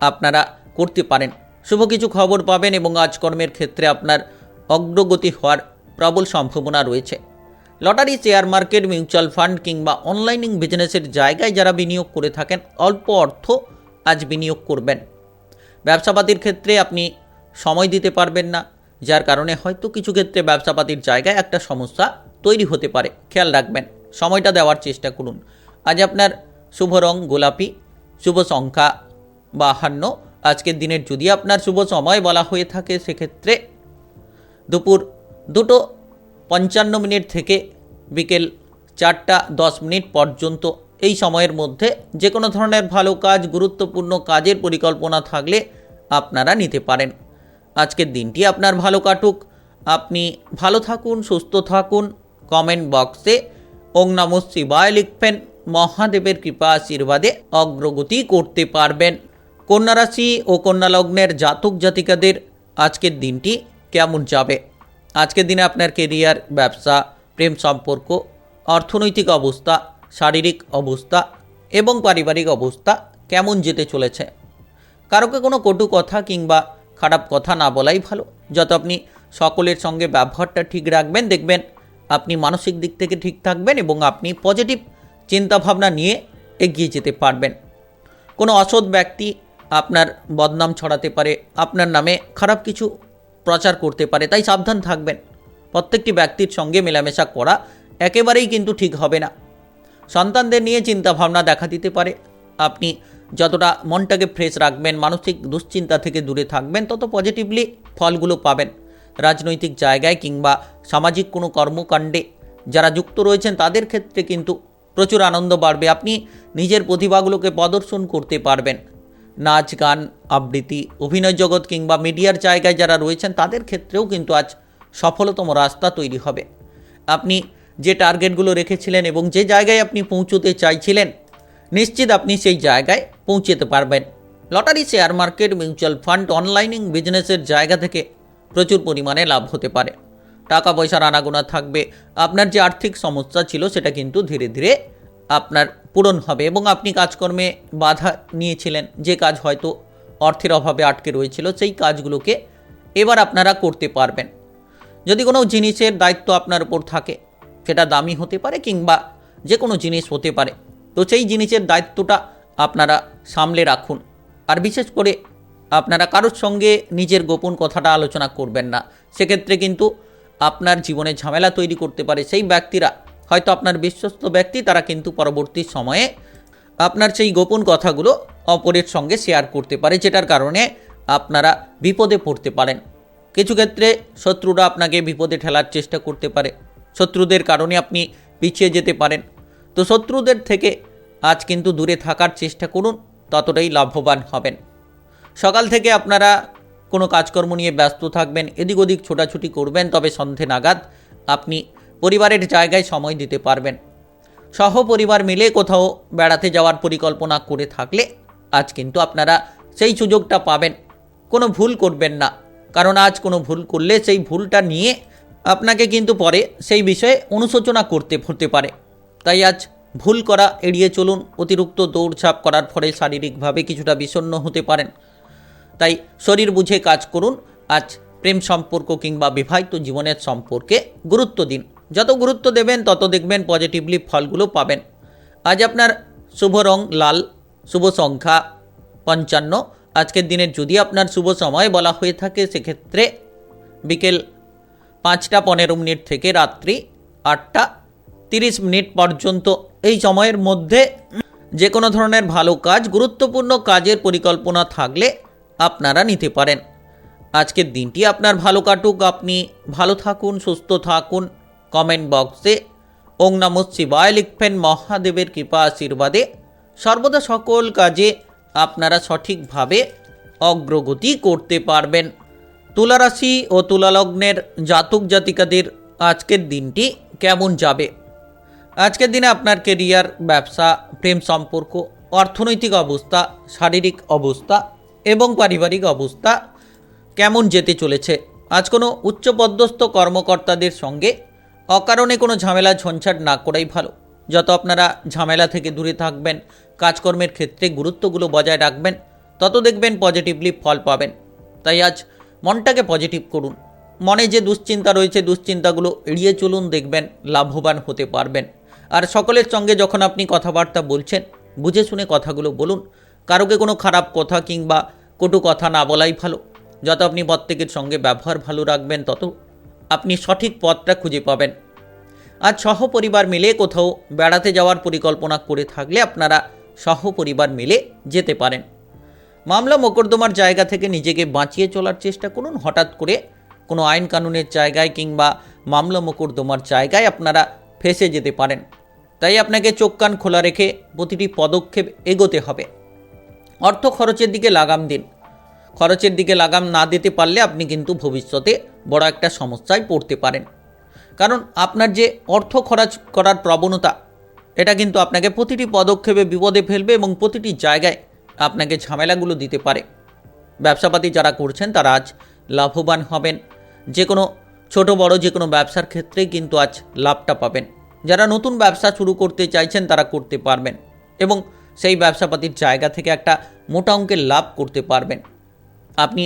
আপনারা করতে পারেন। শুভ কিছু খবর পাবেন এবং আজকর্মের ক্ষেত্রে আপনার অগ্রগতি হওয়ার প্রবল সম্ভাবনা রয়েছে। Lottery, share market, mutual fund কিংবা অনলাইন বিজনেসের জায়গায় যারা বিনিয়োগ করে থাকেন, অল্প অর্থ আজ বিনিয়োগ করবেন। ব্যবসাপাতির ক্ষেত্রে আপনি সময় দিতে পারবেন না, যার কারণে হয়তো কিছু ক্ষেত্রে ব্যবসাপাতির জায়গায় একটা সমস্যা তৈরি হতে পারে। খেয়াল রাখবেন, সময়টা দেওয়ার চেষ্টা করুন। আজ আপনার শুভ রং গোলাপি, শুভ সংখ্যা 52। আজকের দিনের যদি আপনার শুভ সময় বলা হয়ে থাকে সেক্ষেত্রে দুপুর 2:55 থেকে বিকেল 4:10 পর্যন্ত। এই সময়ের মধ্যে যে কোনো ধরনের ভালো কাজ, গুরুত্বপূর্ণ কাজের পরিকল্পনা থাকলে আপনারা নিতে পারেন। আজকের দিনটি আপনার ভালো কাটুক। আপনি ভালো থাকুন, সুস্থ থাকুন। কমেন্ট বক্সে ওং নমঃ শিবায় লিখবেন। মহাদেবের কৃপা আশীর্বাদে অগ্রগতি করতে পারবেন। কন্যা রাশি ও কন্যা লগ্নের জাতক জাতিকাদের আজকের দিনটি কেমন যাবে? আজকের দিনে আপনার কেরিয়ার, ব্যবসা, প্রেম সম্পর্ক, অর্থনৈতিক অবস্থা, শারীরিক অবস্থা এবং পারিবারিক অবস্থা কেমন যেতে চলেছে। কারোকে কোনো কটু কথা কিংবা খারাপ কথা না বলাই ভালো। যত আপনি সকলের সঙ্গে ব্যবহারটা ঠিক রাখবেন, দেখবেন আপনি মানসিক দিক থেকে ঠিক থাকবেন এবং আপনি পজিটিভ চিন্তাভাবনা নিয়ে এগিয়ে যেতে পারবেন। কোনো অসৎ ব্যক্তি আপনার বদনাম ছড়াতে পারে, আপনার নামে খারাপ কিছু প্রচার করতে পারে, তাই সাবধান থাকবেন। প্রত্যেকটি ব্যক্তির সঙ্গে মেলামেশা করা একেবারেই কিন্তু ঠিক হবে না। সন্তানদের নিয়ে চিন্তাভাবনা দেখা দিতে পারে। আপনি যতটা মনটাকে ফ্রেশ রাখবেন, মানসিক দুশ্চিন্তা থেকে দূরে থাকবেন, তত পজিটিভলি ফলগুলো পাবেন। রাজনৈতিক জায়গায় কিংবা সামাজিক কোনো কর্মকাণ্ডে যারা যুক্ত রয়েছেন তাদের ক্ষেত্রে কিন্তু প্রচুর আনন্দ বাড়বে। আপনি নিজের প্রতিভাগুলোকে প্রদর্শন করতে পারবেন। নাচ, গান, আবৃত্তি, অভিনয় জগৎ কিংবা মিডিয়ার জায়গায় যারা রয়েছেন তাদের ক্ষেত্রেও কিন্তু আজ সফলতম রাস্তা তৈরি হবে। আপনি যে টার্গেটগুলো রেখেছিলেন এবং যে জায়গায় আপনি পৌঁছতে চাইছিলেন, নিশ্চিত আপনি সেই জায়গায় পৌঁছতে পারবেন। Lottery, share market, mutual fund, অনলাইনিং বিজনেসের জায়গা থেকে প্রচুর পরিমাণে লাভ হতে পারে। টাকা পয়সার আনাগোনা থাকবে। আপনার যে আর্থিক সমস্যা ছিল সেটা কিন্তু ধীরে ধীরে আপনার পূরণ হবে এবং আপনি কাজকর্মে বাধা নিয়েছিলেন, যে কাজ হয়তো অর্থের অভাবে আটকে রয়েছিল, সেই কাজগুলোকে এবার আপনারা করতে পারবেন। যদি কোনো জিনিসের দায়িত্ব আপনার উপর থাকে, সেটা দামি হতে পারে কিংবা যে কোনো জিনিস হতে পারে, তো সেই জিনিসের দায়িত্বটা আপনারা সামলে রাখুন। আর বিশেষ করে আপনারা কারোর সঙ্গে নিজের গোপন কথাটা আলোচনা করবেন না। সেক্ষেত্রে কিন্তু আপনার জীবনে ঝামেলা তৈরি করতে পারে। সেই ব্যক্তিরা হয়তো আপনার বিশ্বস্ত ব্যক্তি, তারা কিন্তু পরবর্তী সময়ে আপনার সেই গোপন কথাগুলো অপরের সঙ্গে শেয়ার করতে পারে, যেটার কারণে আপনারা বিপদে পড়তে পারেন। কিছু ক্ষেত্রে শত্রুরা আপনাকে বিপদে ঠেলার চেষ্টা করতে পারে। শত্রুদের কারণে আপনি পিছিয়ে যেতে পারেন। তো শত্রুদের থেকে আজ কিন্তু দূরে থাকার চেষ্টা করুন, ততটাই লাভবান হবেন। সকাল থেকে আপনারা কোনো কাজকর্ম নিয়ে ব্যস্ত থাকবেন, এদিক ওদিক ছোটাছুটি করবেন, তবে সন্ধে নাগাদ আপনি পরিবারের জায়গায় সময় দিতে পারবেন। সহপরিবার মিলে কোথাও বেড়াতে যাওয়ার পরিকল্পনা করে থাকলে আজ কিন্তু আপনারা সেই সুযোগটা পাবেন। কোনো ভুল করবেন না, কারণ আজ কোনো ভুল করলে সেই ভুলটা নিয়ে আপনাকে কিন্তু পরে সেই বিষয়ে অনুশোচনা করতে হতে পারে। তাই আজ ভুল করা এড়িয়ে চলুন। অতিরিক্ত দৌড়ঝাঁপ করার ফলে শারীরিকভাবে কিছুটা বিষণ্ণ হতে পারেন, তাই শরীর বুঝে কাজ করুন। আজ প্রেম সম্পর্ক কিংবা বিবাহিত জীবনের সম্পর্কে গুরুত্ব দিন। যত গুরুত্ব দেবেন তত দেখবেন পজিটিভলি ফলগুলো পাবেন। আজ আপনার শুভ রং লাল, শুভ সংখ্যা 55। আজকের দিনের যদি আপনার শুভ সময় বলা হয়ে থাকে, সেক্ষেত্রে বিকেল 5টা 15 থেকে রাত্রি 8টা 30 পর্যন্ত। এই সময়ের মধ্যে যে কোনো ধরনের ভালো কাজ, গুরুত্বপূর্ণ কাজের পরিকল্পনা থাকলে আপনারা নিতে পারেন। আজকের দিনটি আপনার ভালো কাটুক, আপনি ভালো থাকুন, সুস্থ থাকুন। কমেন্ট বক্সে ওং নমঃ শিবায় লিখবেন। মহাদেবের কৃপা আশীর্বাদে সর্বদা সকল কাজে আপনারা সঠিকভাবে অগ্রগতি করতে পারবেন। তুলা রাশি ও তুলা লগ্নের জাতক জাতিকাদের আজকের দিনটি কেমন যাবে? আজকের দিনে আপনার কেরিয়ার, ব্যবসা, প্রেম সম্পর্ক, অর্থনৈতিক অবস্থা, শারীরিক অবস্থা এবং পারিবারিক অবস্থা কেমন যেতে চলেছে? আজ কোনো উচ্চপদস্থ কর্মকর্তাদের সঙ্গে অকারণে কোনো ঝামেলা ঝঞ্ঝাট না করাই ভালো। যত আপনারা ঝামেলা থেকে দূরে থাকবেন, কাজকর্মের ক্ষেত্রে গুরুত্বগুলো বজায় রাখবেন, তত দেখবেন পজিটিভলি ফল পাবেন। তাই আজ মনটাকে পজিটিভ করুন। মনে যে দুশ্চিন্তা রয়েছে, দুশ্চিন্তাগুলো এড়িয়ে চলুন, দেখবেন লাভবান হতে পারবেন। আর সকলের সঙ্গে যখন আপনি কথাবার্তা বলছেন, বুঝে শুনে কথাগুলো বলুন। কারোকে কোনো খারাপ কথা কিংবা কটু কথা না বলাই ভালো। যত আপনি প্রত্যেকের সঙ্গে ব্যবহার ভালো রাখবেন, তত আপনি সঠিক পথটা খুঁজে পাবেন। আজ সহপরিবার মিলে কোথাও বেড়াতে যাওয়ার পরিকল্পনা করে থাকলে আপনারা সহপরিবার মিলে যেতে পারেন। মামলা মোকদ্দমার জায়গা থেকে নিজেকে বাঁচিয়ে চলার চেষ্টা করুন। হঠাৎ করে কোনো আইন কানুনের জায়গায় কিংবা মামলা মোকদ্দমার জায়গায় আপনারা ফেঁসে যেতে পারেন। তাই আপনাকে চোখ কান খোলা রেখে প্রতিটি পদক্ষেপ এগোতে হবে। অর্থ খরচের দিকে লাগাম দিন। খরচের দিকে লাগাম না দিতে পারলে আপনি কিন্তু ভবিষ্যতে বড় একটা সমস্যায় পড়তে পারেন। কারণ আপনার যে অর্থ খরচ করার প্রবণতা, এটা কিন্তু আপনাকে প্রতিটি পদক্ষেপে বিপদে ফেলবে এবং প্রতিটি জায়গায় আপনাকে ঝামেলাগুলো দিতে পারে। ব্যবসাপাতি যারা করছেন তারা আজ লাভবান হবেন। যে কোনো ছোট বড় যে কোনো ব্যবসার ক্ষেত্রেই কিন্তু আজ লাভটা পাবেন। যারা নতুন ব্যবসা শুরু করতে চাইছেন তারা করতে পারবেন এবং সেই ব্যবসাপাতির জায়গা থেকে একটা মোটা অঙ্কের লাভ করতে পারবেন। আপনি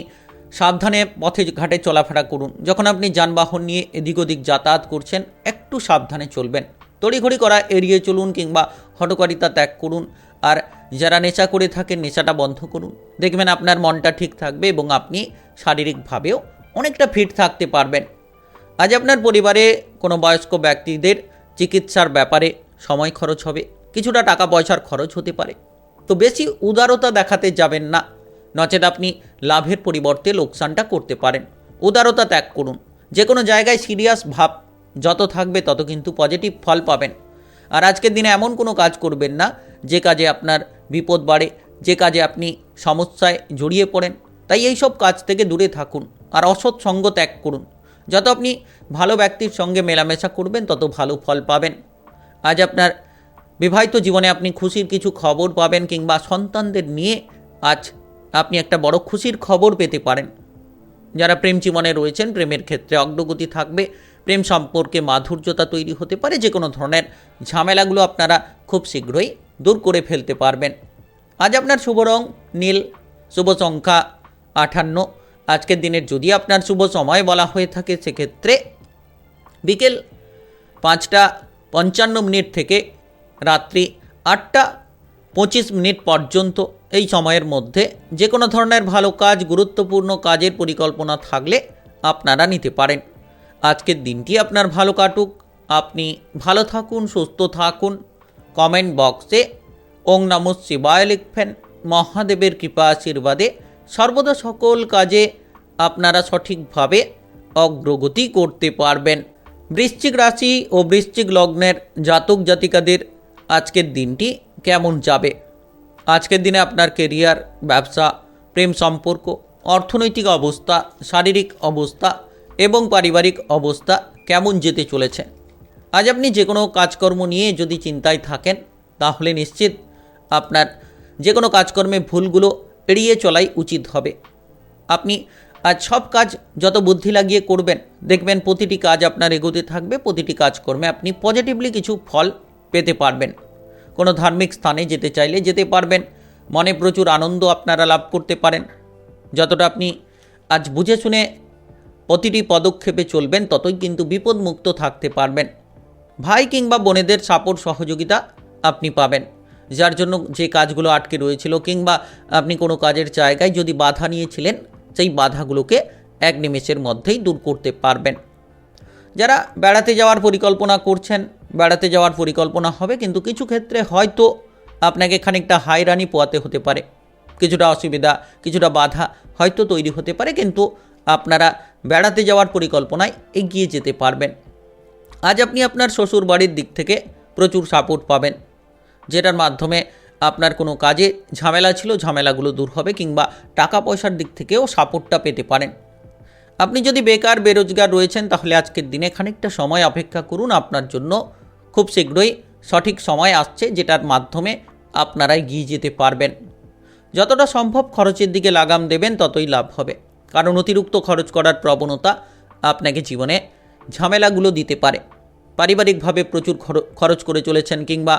সাবধানে পথে ঘাটে চলাফেরা করুন। যখন আপনি যানবাহন নিয়ে এদিক ওদিক যাতায়াত করছেন একটু সাবধানে চলবেন। তড়িঘড়ি করা এড়িয়ে চলুন কিংবা হঠকারিতা ত্যাগ করুন। আর যারা নেশা করে থাকেন নেশাটা বন্ধ করুন। দেখবেন আপনার মনটা ঠিক থাকবে এবং আপনি শারীরিকভাবেও অনেকটা ফিট থাকতে পারবেন। আজ আপনার পরিবারে কোনো বয়স্ক ব্যক্তিদের চিকিৎসার ব্যাপারে সময় খরচ হবে, কিছুটা টাকা পয়সার খরচ হতে পারে। তো বেশি উদারতা দেখাতে যাবেন না, নচেত আপনি লাভের পরিবর্তে লোকসানটা করতে পারেন। উদারতা ত্যাগ করুন। যে কোনো জায়গায় সিরিয়াস ভাব যত থাকবে তত কিন্তু পজিটিভ ফল পাবেন। আর আজকের দিনে এমন কোনো কাজ করবেন না যে কাজে আপনার বিপদ বাড়ে, যে কাজে আপনি সমস্যায় জড়িয়ে পড়েন। তাই এই সব কাজ থেকে দূরে থাকুন আর অসৎ সঙ্গ ত্যাগ করুন। যত আপনি ভালো ব্যক্তির সঙ্গে মেলামেশা করবেন তত ভালো ফল পাবেন। আজ আপনার বিবাহিত জীবনে আপনি খুশির কিছু খবর পাবেন কিংবা সন্তানদের নিয়ে আজ আপনি একটা বড় খুশির খবর পেতে পারেন। যারা প্রেম জীবনে রয়েছেন প্রেমের ক্ষেত্রে অগ্রগতি থাকবে, প্রেম সম্পর্কে মাধুর্যতা তৈরি হতে পারে। যে কোনো ধরনের ঝামেলাগুলো আপনারা খুব শীঘ্রই দূর করে ফেলতে পারবেন। আজ আপনার শুভ রং নীল, শুভ সংখ্যা 58। আজকের দিনের যদি আপনার শুভ সময় বলা হয়ে থাকে সেক্ষেত্রে বিকেল 5:55 থেকে রাত্রি 8:25 পর্যন্ত। এই সময়ের মধ্যে যে কোনো ধরনের ভালো কাজ, গুরুত্বপূর্ণ কাজের পরিকল্পনা থাকলে আপনারা নিতে পারেন। আজকের দিনটি আপনার ভালো কাটুক, আপনি ভালো থাকুন, সুস্থ থাকুন। কমেন্ট বক্সে ওং নমঃ শিবায় লিখবেন। মহাদেবের কৃপা আশীর্বাদে সর্বদা সকল কাজে আপনারা সঠিকভাবে অগ্রগতি করতে পারবেন। বৃশ্চিক রাশি ও বৃশ্চিক লগ্নের জাতক জাতিকাদের আজকের দিনটি কেমন যাবে? আজকের দিনে আপনার কেরিয়ার, ব্যবসা, প্রেম সম্পর্ক, অর্থনৈতিক অবস্থা, শারীরিক অবস্থা এবং পারিবারিক অবস্থা কেমন যেতে চলেছে? আজ আপনি যে কোনো কাজকর্ম নিয়ে যদি চিন্তায় থাকেন তাহলে নিশ্চিত আপনার যে কোনো কাজকর্মে ভুলগুলো এড়িয়ে চলাই উচিত হবে। আপনি আজ সব কাজ যত বুদ্ধি লাগিয়ে করবেন দেখবেন প্রতিটি কাজ আপনার এগোতে থাকবে। প্রতিটি কাজকর্মে আপনি পজিটিভলি কিছু ফল পেতে পারবেন। কোনো ধার্মিক স্থানে যেতে চাইলে যেতে পারবেন। মনে প্রচুর আনন্দ আপনারা লাভ করতে পারেন। যতটা আপনি আজ বুঝে শুনে প্রতিটি পদক্ষেপে চলবেন ততই কিন্তু বিপদমুক্ত থাকতে পারবেন। ভাই কিংবা বোনেদের সাপোর্ট সহযোগিতা আপনি পাবেন, যার জন্য যে কাজগুলো আটকে রয়েছিল কিংবা আপনি কোনো কাজের জায়গায় যদি বাধা নিয়েছিলেন সেই বাধাগুলোকে এক নিমেষের মধ্যেই দূর করতে পারবেন। যারা বেড়াতে যাওয়ার পরিকল্পনা করছেন, বেড়াতে যাওয়ার পরিকল্পনা হবে, কিন্তু কিছু ক্ষেত্রে হয়তো আপনাকে খানিকটা হাইরানি পোয়াতে হতে পারে। কিছুটা অসুবিধা, কিছুটা বাধা হয়তো তৈরি হতে পারে, কিন্তু আপনারা বেড়াতে যাওয়ার পরিকল্পনায় এগিয়ে যেতে পারবেন। আজ আপনি আপনার শ্বশুর বাড়ির দিক থেকে প্রচুর সাপোর্ট পাবেন, যেটার মাধ্যমে আপনার কোনো কাজে ঝামেলা ছিল ঝামেলাগুলো দূর হবে কিংবা টাকা পয়সার দিক থেকেও সাপোর্টটা পেতে পারেন। আপনি যদি বেকার বেরোজগার রয়েছেন তাহলে আজকের দিনে খানিকটা সময় অপেক্ষা করুন। আপনার জন্য খুব শীঘ্রই সঠিক সময় আসছে যেটার মাধ্যমে আপনারা এগিয়ে যেতে পারবেন। যতটা সম্ভব খরচের দিকে লাগাম দেবেন ততই লাভ হবে, কারণ অতিরিক্ত খরচ করার প্রবণতা আপনাকে জীবনে ঝামেলাগুলো দিতে পারে। পারিবারিকভাবে প্রচুর খরচ করে চলেছেন কিংবা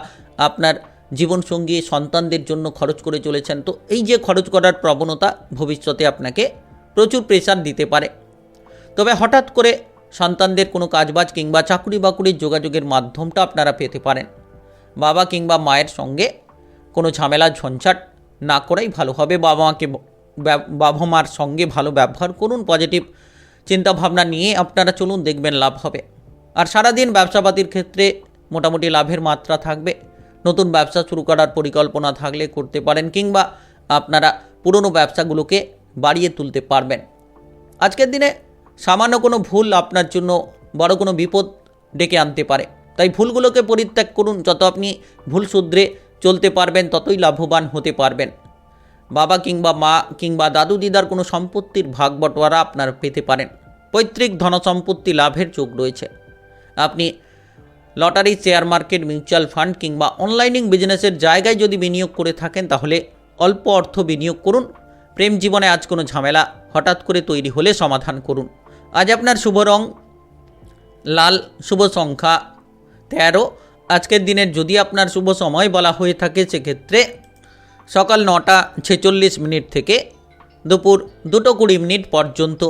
আপনার জীবনসঙ্গী সন্তানদের জন্য খরচ করে চলেছেন, তো এই যে খরচ করার প্রবণতা ভবিষ্যতে আপনাকে প্রচুর প্রেশার দিতে পারে। তবে হঠাৎ করে সন্তানদের কোনো কাজবাজ কিংবা চাকরি বাকরির যোগাযোগের মাধ্যমটা আপনারা পেতে পারেন। বাবা কিংবা মায়ের সঙ্গে কোনো ঝামেলা ঝঞ্ঝাট না করাই ভালো হবে। বাবা মার সঙ্গে ভালো ব্যবহার করুন, পজিটিভ চিন্তাভাবনা নিয়ে আপনারা চলুন, দেখবেন লাভ হবে। আর সারাদিন ব্যবসাপাতির ক্ষেত্রে মোটামুটি লাভের মাত্রা থাকবে। নতুন ব্যবসা শুরু করার পরিকল্পনা থাকলে করতে পারেন কিংবা আপনারা পুরনো ব্যবসাগুলোকে বাড়িয়ে তুলতে পারবেন। আজকের দিনে সামান্য কোনো ভুল আপনার জন্য বড় কোনো বিপদ ডেকে আনতে পারে, তাই ভুলগুলোকে পরিত্যাগ করুন। যত আপনি ভুল শুধরে চলতে পারবেন ততই লাভবান হতে পারবেন। বাবা কিংবা মা কিংবা দাদু দিদার কোনো সম্পত্তির ভাগ বটোয়ারা আপনারা পেতে পারেন। পৈতৃক ধনসম্পত্তি লাভের যোগ রয়েছে। আপনি lottery, share market, mutual fund কিংবা অনলাইনিং বিজনেসের জায়গায় যদি বিনিয়োগ করে থাকেন তাহলে অল্প অর্থ বিনিয়োগ করুন। প্রেম জীবনে আজ কোনো ঝামেলা হঠাৎ করে তৈরি হলে সমাধান করুন। আজ আপনার শুভ রং লাল, শুভ সংখ্যা 13। আজকের দিনের যদি আপনার শুভ সময় বলা হয়ে থাকে সেক্ষেত্রে সকাল 9:46 থেকে দুপুর 2:20 পর্যন্ত।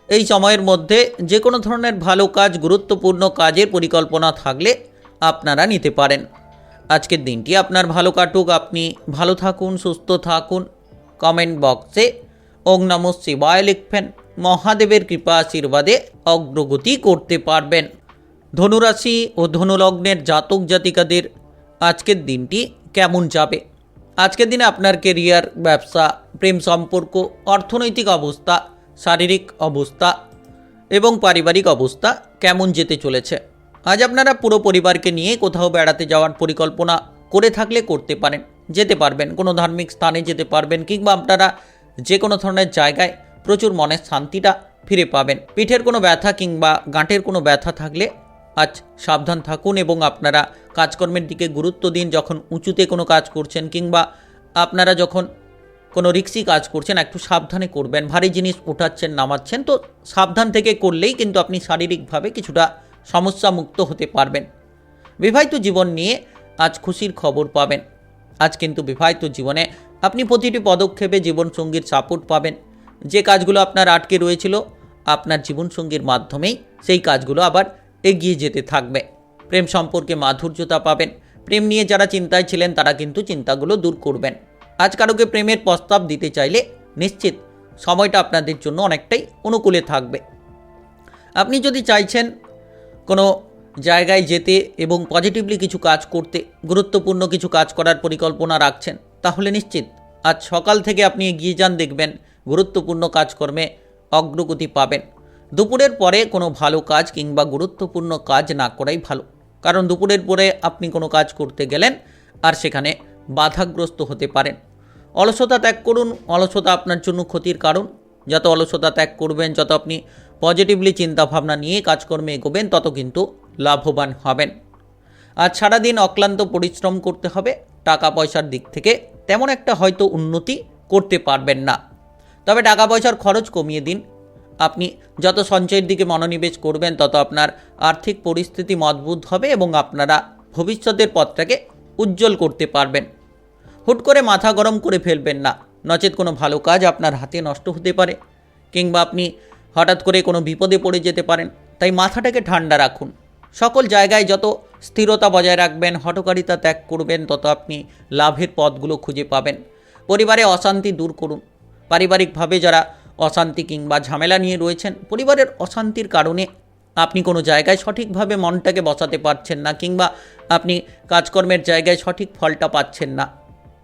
এই সময়ের মধ্যে যে কোনো ধরনের ভালো কাজ, গুরুত্বপূর্ণ কাজের পরিকল্পনা থাকলে আপনারা নিতে পারেন। আজকের দিনটি আপনার ভালো কাটুক, আপনি ভালো থাকুন, সুস্থ থাকুন। কমেন্ট বক্সে ওং নমঃ শিবায় লিখবেন। মহাদেবের কৃপা আশীর্বাদে অগ্রগতি করতে পারবেন। ধনুরাশি ও ধনুলগ্নের জাতক জাতিকাদের আজকের দিনটি কেমন যাবে? আজকের দিনে আপনার কেরিয়ার, ব্যবসা, প্রেম সম্পর্ক, অর্থনৈতিক অবস্থা, শারীরিক অবস্থা এবং পারিবারিক অবস্থা কেমন যেতে চলেছে? আজ আপনারা পুরো পরিবারকে নিয়ে কোথাও বেড়াতে যাওয়ার পরিকল্পনা করে থাকলে করতে পারেন, যেতে পারবেন। কোনো ধার্মিক স্থানে যেতে পারবেন, কিংবা আপনারা যে কোনো ধরনের জায়গায় প্রচুর মনের শান্তিটা ফিরে পাবেন। পিঠের কোনো ব্যথা কিংবা গাঁটের কোনো ব্যথা থাকলে আজ সাবধান থাকুন এবং আপনারা কাজকর্মের দিকে গুরুত্ব দিন। যখন উঁচুতে কোনো কাজ করছেন কিংবা আপনারা যখন কোনো রিক্সি কাজ করছেন, একটু সাবধানে করবেন। ভারী জিনিস উঠাচ্ছেন, নামাচ্ছেন, তো সাবধান থেকে করলেই কিন্তু আপনি শারীরিকভাবে কিছুটা সমস্যা মুক্ত হতে পারবেন। বিবাহিত জীবন নিয়ে আজ খুশির খবর পাবেন। আজ কিন্তু বিবাহিত জীবনে আপনি প্রতিটি পদক্ষেপে জীবনসঙ্গীর সাপোর্ট পাবেন। যে কাজগুলো আপনার আটকে রয়েছিল, আপনার জীবনসঙ্গীর মাধ্যমেই সেই কাজগুলো আবার এগিয়ে যেতে থাকবে। প্রেম সম্পর্কে মাধুর্যতা পাবেন। প্রেম নিয়ে যারা চিন্তায় ছিলেন তারা কিন্তু চিন্তাগুলো দূর করবেন। আজ কারোকে প্রেমের প্রস্তাব দিতে চাইলে নিশ্চিত সময়টা আপনাদের জন্য অনেকটাই অনুকূলে থাকবে। আপনি যদি চাইছেন কোনো জায়গায় যেতে এবং পজিটিভলি কিছু কাজ করতে, গুরুত্বপূর্ণ কিছু কাজ করার পরিকল্পনা রাখছেন, তাহলে নিশ্চিত আজ সকাল থেকে আপনি এগিয়ে যান, দেখবেন গুরুত্বপূর্ণ কাজকর্মে অগ্রগতি পাবেন। দুপুরের পরে কোনো ভালো কাজ কিংবা গুরুত্বপূর্ণ কাজ না করাই ভালো, কারণ দুপুরের পরে আপনি কোনো কাজ করতে গেলেন আর সেখানে বাধাগ্রস্ত হতে পারেন। অলসতা ত্যাগ করুন। অলসতা আপনার জন্য ক্ষতির কারণ। যত অলসতা ত্যাগ করবেন, যত আপনি পজিটিভলি চিন্তাভাবনা নিয়ে কাজকর্মে এগোবেন, তত কিন্তু লাভবান হবেন। আজ সারাদিন অক্লান্ত পরিশ্রম করতে হবে। টাকা পয়সার দিক থেকে তেমন একটা হয়তো উন্নতি করতে পারবেন না, তবে টাকা পয়সার খরচ কমিয়ে দিন। আপনি যত সঞ্চয়ের দিকে মনোনিবেশ করবেন, তত আপনার আর্থিক পরিস্থিতি মজবুত হবে এবং আপনারা ভবিষ্যতের পথটাকে উজ্জ্বল করতে পারবেন। হুট করে মাথা গরম করে ফেলবেন না, নচেত কোনো ভালো কাজ আপনার হাতে নষ্ট হতে পারে কিংবা আপনি হঠাৎ করে কোনো বিপদে পড়ে যেতে পারেন। তাই মাথাটাকে ঠান্ডা রাখুন। সকল জায়গায় যত স্থিরতা বজায় রাখবেন, হঠকারিতা ত্যাগ করবেন, তত আপনি লাভের পথগুলো খুঁজে পাবেন। পরিবারে অশান্তি দূর করুন। পারিবারিকভাবে যারা অশান্তি কিংবা ঝামেলা নিয়ে রয়েছেন, পরিবারের অশান্তির কারণে আপনি কোনো জায়গায় সঠিকভাবে মনটাকে বসাতে পারছেন না কিংবা আপনি কাজকর্মের জায়গায় সঠিক ফলটা পাচ্ছেন না।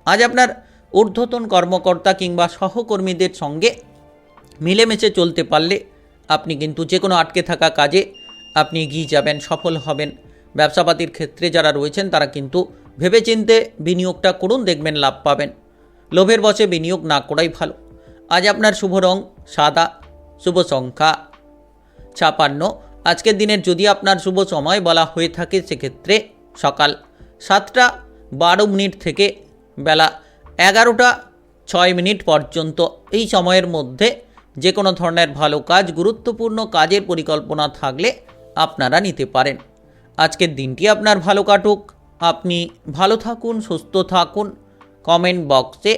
আজ আপনার ঊর্ধ্বতন কর্মকর্তা কিংবা সহকর্মীদের সঙ্গে মিলেমিশে চলতে পারলে আপনি কিন্তু যে কোনো আটকে থাকা কাজে আপনি এগিয়ে যাবেন, সফল হবেন। ব্যবসাপাতির ক্ষেত্রে যারা রয়েছেন তারা কিন্তু ভেবেচিন্তে বিনিয়োগটা করুন, দেখবেন লাভ পাবেন। লোভের বশে বিনিয়োগ না করাই ভালো। আজ আপনার শুভ রং সাদা, শুভ সংখ্যা 56। আজকের দিনের যদি আপনার শুভ সময় বলা হয়ে থাকে সেক্ষেত্রে সকাল 7:12 থেকে বেলা 11:06 পর্যন্ত। এই সময়ের মধ্যে যে কোনো ধরনের ভালো কাজ, গুরুত্বপূর্ণ কাজের পরিকল্পনা থাকলে আপনারা নিতে পারেন। আজকের দিনটি আপনার ভালো কাটুক, আপনি ভালো থাকুন, সুস্থ থাকুন। কমেন্ট বক্সে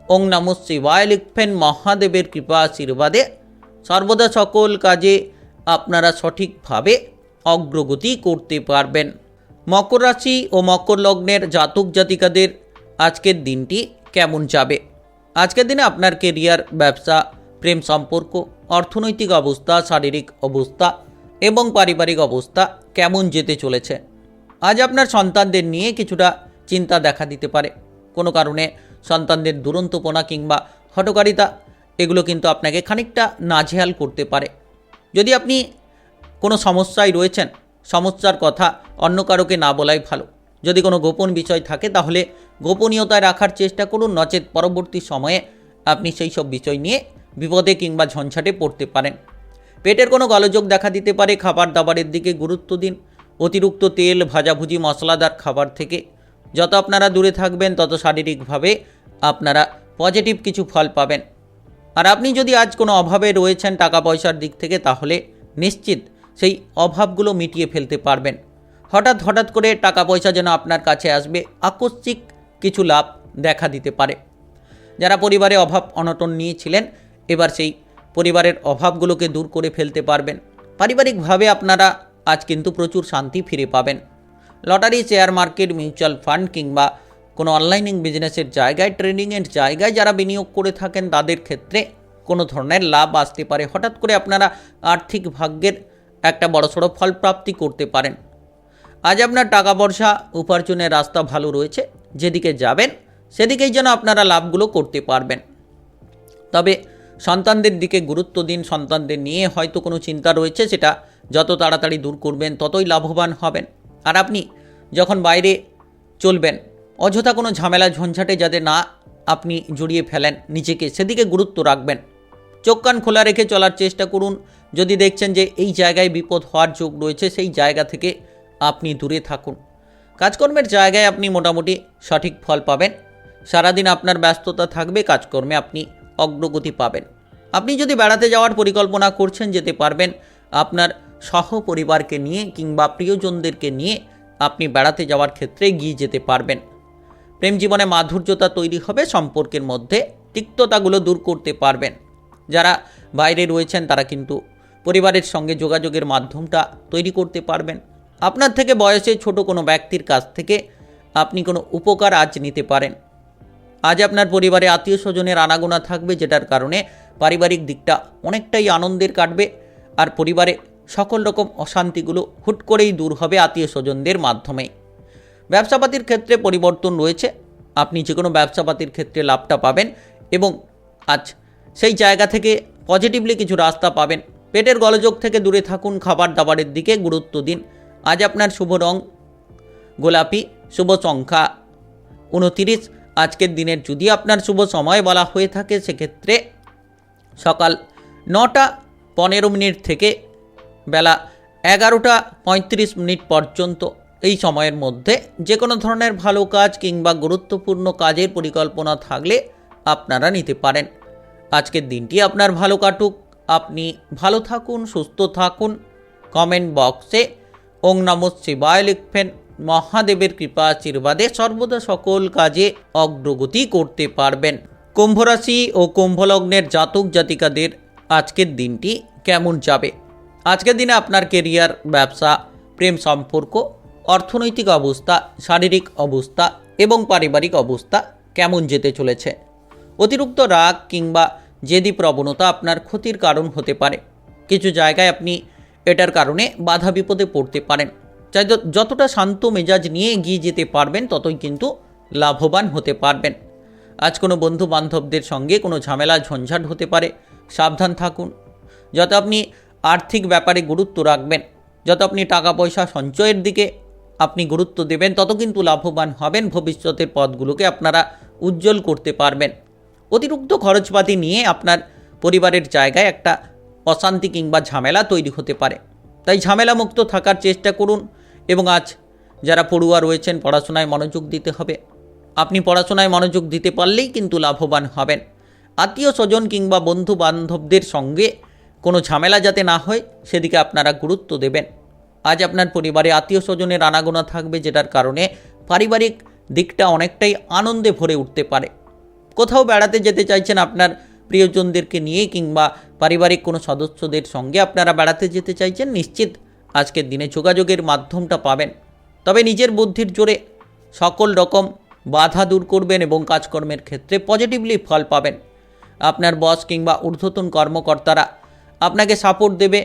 ওং নমঃ শিবায় লিখবেন। মহাদেবের কৃপা আশীর্বাদে সর্বদা সকল কাজে আপনারা সঠিকভাবে অগ্রগতি করতে পারবেন। মকর রাশি ও মকর লগ্নের জাতক জাতিকাদের আজকের দিনটি কেমন যাবে? আজকের দিনে আপনার কেরিয়ার, ব্যবসা, প্রেম সম্পর্ক, অর্থনৈতিক অবস্থা, শারীরিক অবস্থা এবং পারিবারিক অবস্থা কেমন যেতে চলেছে? আজ আপনার সন্তানদের নিয়ে কিছুটা চিন্তা দেখা দিতে পারে। কোনো কারণে সন্তানদের দুরন্তপনা কিংবা হঠকারিতা এগুলো কিন্তু আপনাকে খানিকটা নাজেহাল করতে পারে। যদি আপনি কোনো সমস্যায় রয়েছেন, সমস্যার কথা অন্য কারোকে না বলাই ভালো। যদি কোনো গোপন বিষয় থাকে তাহলে গোপনীয়তায় রাখার চেষ্টা করুন, নচেত পরবর্তী সময়ে আপনি সেই সব বিষয় নিয়ে বিপদে কিংবা ঝঞ্ঝাটে পড়তে পারেন। পেটের কোনো গোলযোগ দেখা দিতে পারে। খাবার দাবারের দিকে গুরুত্ব দিন। অতিরিক্ত তেল, ভাজাভুজি, মশলাদার খাবার থেকে যত আপনারা দূরে থাকবেন, তত শারীরিকভাবে আপনারা পজিটিভ কিছু ফল পাবেন। আর আপনি যদি আজ কোনো অভাবে রয়েছেন টাকা পয়সার দিক থেকে, তাহলে নিশ্চিত সেই অভাবগুলো মিটিয়ে ফেলতে পারবেন। হঠাৎ হঠাৎ করে টাকা পয়সা যেন আপনার কাছে আসবে, আকস্মিক কিছু লাভ দেখা দিতে পারে। যারা পরিবারে অভাব অনটন নিয়েছিলেন, এবার সেই পরিবারের অভাবগুলোকে দূর করে ফেলতে পারবেন। পারিবারিকভাবে আপনারা আজ কিন্তু প্রচুর শান্তি ফিরে পাবেন। Lottery, share market, mutual fund কিংবা কোনো অনলাইন বিজনেসের জায়গায়, ট্রেডিংয়ের জায়গায় যারা বিনিয়োগ করে থাকেন তাদের ক্ষেত্রে কোনো ধরনের লাভ আসতে পারে। হঠাৎ করে আপনারা আর্থিক ভাগ্যের একটা বড়সড় ফল প্রাপ্তি করতে পারেন। আজ আপনার টাকা পয়সা উপার্জনের রাস্তা ভালো রয়েছে, যেদিকে যাবেন সেদিকেই যেন আপনারা লাভগুলো করতে পারবেন। তবে সন্তানদের দিকে গুরুত্ব দিন। সন্তানদের নিয়ে হয়তো কোনো চিন্তা রয়েছে, সেটা যত তাড়াতাড়ি দূর করবেন ততই লাভবান হবেন। আর আপনি যখন বাইরে চলবেন, অযথা কোনো ঝামেলা ঝঞ্ঝাটে যাতে না আপনি জড়িয়ে ফেলেন নিজেকে, সেদিকে গুরুত্ব রাখবেন। চোখ কান খোলা রেখে চলার চেষ্টা করুন। যদি দেখছেন যে এই জায়গায় বিপদ হওয়ার যোগ রয়েছে, সেই জায়গা থেকে আপনি দূরে থাকুন। কাজকর্মের জায়গায় আপনি মোটামুটি সঠিক ফল পাবেন। সারাদিন আপনার ব্যস্ততা থাকবে, কাজকর্মে আপনি অগ্রগতি পাবেন। আপনি যদি বেড়াতে যাওয়ার পরিকল্পনা করছেন, যেতে পারবেন। আপনার সহপরিবারকে নিয়ে কিংবা প্রিয়জনদেরকে নিয়ে আপনি বেড়াতে যাওয়ার ক্ষেত্রে এগিয়ে যেতে পারবেন। প্রেম জীবনে মাধুর্যতা তৈরি হবে, সম্পর্কের মধ্যে তিক্ততাগুলো দূর করতে পারবেন। যারা বাইরে রয়েছেন তারা কিন্তু পরিবারের সঙ্গে যোগাযোগের মাধ্যমটা তৈরি করতে পারবেন। আপনার থেকে বয়সে ছোট কোনো ব্যক্তির কাছ থেকে আপনি কোনো উপকার আজ নিতে পারেন। আজ আপনার পরিবারে আত্মীয় স্বজনের আনাগোনা থাকবে, যেটার কারণে পারিবারিক দিকটা অনেকটাই আনন্দের কাটবে। আর পরিবারে সকল রকম অশান্তিগুলো হুট করেই দূর হবে আত্মীয় স্বজনদের মাধ্যমে। ব্যবসাপাতির ক্ষেত্রে পরিবর্তন রয়েছে, আপনি যে কোনো ব্যবসাপাতির ক্ষেত্রে লাভটা পাবেন এবং আজ সেই জায়গা থেকে পজিটিভলি কিছু রাস্তা পাবেন। পেটের গোলযোগ থেকে দূরে থাকুন, খাবার দাবারের দিকে গুরুত্ব দিন। আজ আপনার শুভ রং গোলাপি, শুভ সংখ্যা 29। আজকের দিনের যদি আপনার শুভ সময় বলা হয়ে থাকে, সেক্ষেত্রে সকাল 9টা 15 মিনিট থেকে বেলা 11টা 35 মিনিট পর্যন্ত। এই সময়ের মধ্যে যে কোনো ধরনের ভালো কাজ কিংবা গুরুত্বপূর্ণ কাজের পরিকল্পনা থাকলে আপনারা নিতে পারেন। আজকের দিনটি আপনার ভালো কাটুক, আপনি ভালো থাকুন, সুস্থ থাকুন। কমেন্ট বক্সে ওং নমঃ শিবায় লিখবেন। মহাদেবের কৃপা আশীর্বাদে সর্বদা সকল কাজে অগ্রগতি করতে পারবেন। কুম্ভ রাশি ও কুম্ভ লগ্নের জাতক জাতিকাদের আজকের দিনটি কেমন যাবে? আজকের দিনে আপনার কেরিয়ার, ব্যবসা, প্রেম সম্পর্ক, অর্থনৈতিক অবস্থা, শারীরিক অবস্থা এবং পারিবারিক অবস্থা কেমন যেতে চলেছে? অতিরিক্ত রাগ কিংবা জেদি প্রবণতা আপনার ক্ষতির কারণ হতে পারে। কিছু জায়গায় আপনি এটার কারণে বাধা বিপদে পড়তে পারেন। চাই যতটা শান্ত মেজাজ নিয়ে এগিয়ে যেতে পারবেন, ততই কিন্তু লাভবান হতে পারবেন। আজ কোনো বন্ধু বান্ধবদের সঙ্গে কোনো ঝামেলা ঝঞ্ঝাট হতে পারে, সাবধান থাকুন। যত আপনি আর্থিক ব্যাপারে গুরুত্ব রাখবেন, যত আপনি টাকা পয়সা সঞ্চয়ের দিকে আপনি গুরুত্ব দেবেন, তত কিন্তু লাভবান হবেন। ভবিষ্যতের পথগুলোকে আপনারা উজ্জ্বল করতে পারবেন। অতিরিক্ত খরচপাতি নিয়ে আপনার পরিবারের জায়গায় একটা অশান্তি কিংবা ঝামেলা তৈরি হতে পারে, তাই ঝামেলা মুক্ত থাকার চেষ্টা করুন। এবং আজ যারা পড়ুয়া রয়েছেন, পড়াশোনায় মনোযোগ দিতে হবে। আপনি পড়াশোনায় মনোযোগ দিতে পারলেই কিন্তু লাভবান হবেন। আত্মীয় স্বজন কিংবা বন্ধু বান্ধবদের সঙ্গে কোনো ঝামেলা যাতে না হয়, সেদিকে আপনারা গুরুত্ব দেবেন। আজ আপনার পরিবারে আত্মীয় স্বজনের আনাগোনা থাকবে, যেটার কারণে পারিবারিক দিকটা অনেকটাই আনন্দে ভরে উঠতে পারে। কোথাও বেড়াতে যেতে চাইছেন আপনার প্রিয়জনদেরকে নিয়ে কিংবা পারিবারিক কোনো সদস্যদের সঙ্গে আপনারা বেড়াতে যেতে চাইছেন, নিশ্চিত আজকের দিনে যোগাযোগের মাধ্যমটা পাবেন। তবে নিজের বুদ্ধির জোরে সকল রকম বাধা দূর করবেন এবং কাজকর্মের ক্ষেত্রে পজিটিভলি ফল পাবেন। আপনার বস কিংবা ঊর্ধ্বতন কর্মকর্তারা আপনাকে সাপোর্ট দেবে।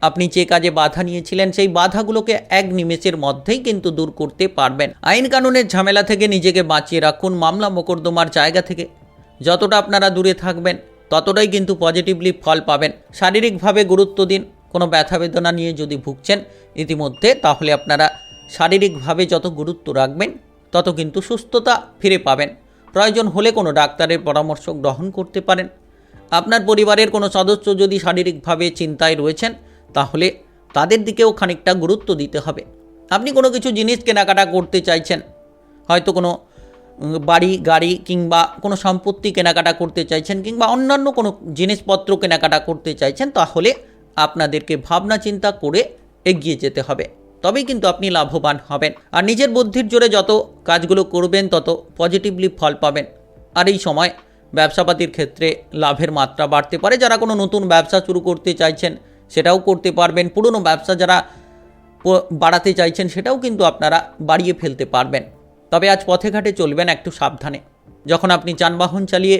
আপনি যে কাজে বাধা নিয়েছিলেন, সেই বাধাগুলোকে এক নিমেষের মধ্যেই কিন্তু দূর করতে পারবেন। আইন কানুনের ঝামেলা থেকে নিজেকে বাঁচিয়ে রাখুন। মামলা মোকদ্দমার জায়গা থেকে যতটা আপনারা দূরে থাকবেন, ততটাই কিন্তু পজিটিভলি ফল পাবেন। শারীরিকভাবে গুরুত্ব দিন। কোনো ব্যথা বেদনা নিয়ে যদি ভুগছেন ইতিমধ্যে, তাহলে আপনারা শারীরিকভাবে যত গুরুত্ব রাখবেন, তত কিন্তু সুস্থতা ফিরে পাবেন। প্রয়োজন হলে কোনো ডাক্তারের পরামর্শ গ্রহণ করতে পারেন। আপনার পরিবারের কোনো সদস্য যদি শারীরিকভাবে চিন্তায় রয়েছেন, তাহলে তাদের দিকেও খানিকটা গুরুত্ব দিতে হবে। আপনি কোনো কিছু জিনিস কেনাকাটা করতে চাইছেন, হয়তো কোনো বাড়ি, গাড়ি কিংবা কোনো সম্পত্তি কেনাকাটা করতে চাইছেন, কিংবা অন্যান্য কোনো জিনিসপত্র কেনাকাটা করতে চাইছেন, তাহলে আপনাদেরকে ভাবনা চিন্তা করে এগিয়ে যেতে হবে। তবেই কিন্তু আপনি লাভবান হবেন। আর নিজের বুদ্ধির জোরে যত কাজগুলো করবেন তত পজিটিভলি ফল পাবেন। আর এই সময় ব্যবসাপাতির ক্ষেত্রে লাভের মাত্রা বাড়তে পারে। যারা কোনো নতুন ব্যবসা শুরু করতে চাইছেন সেটাও করতে পারবেন। পুরনো ব্যবসা যারা বাড়াতে চাইছেন সেটাও কিন্তু আপনারা বাড়িয়ে ফেলতে পারবেন। তবে আজ পথে ঘাটে চলবেন একটু সাবধানে। যখন আপনি যানবাহন চালিয়ে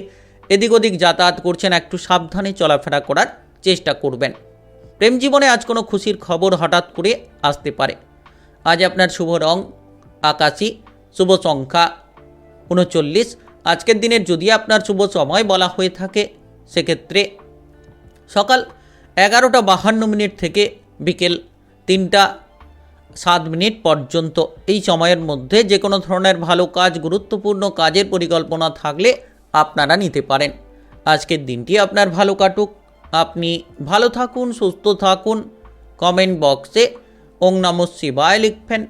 এদিক ওদিক যাতায়াত করছেন একটু সাবধানে চলাফেরা করার চেষ্টা করবেন। প্রেম জীবনে আজ কোনো খুশির খবর হঠাৎ করে আসতে পারে। আজ আপনার শুভ রং আকাশী, শুভ সংখ্যা 39। আজকের দিনের যদি আপনার শুভ সময় বলা হয়ে থাকে সেক্ষেত্রে সকাল 11:52 থেকে বিকেল 3:07 পর্যন্ত। এই সময়ের মধ্যে যে কোনো ধরনের ভালো কাজ, গুরুত্বপূর্ণ কাজের পরিকল্পনা থাকলে আপনারা নিতে পারেন। আজকের দিনটি আপনার ভালো কাটুক, আপনি ভালো থাকুন, সুস্থ থাকুন। কমেন্ট বক্সে ওং নমঃ শিবায় লিখবেন।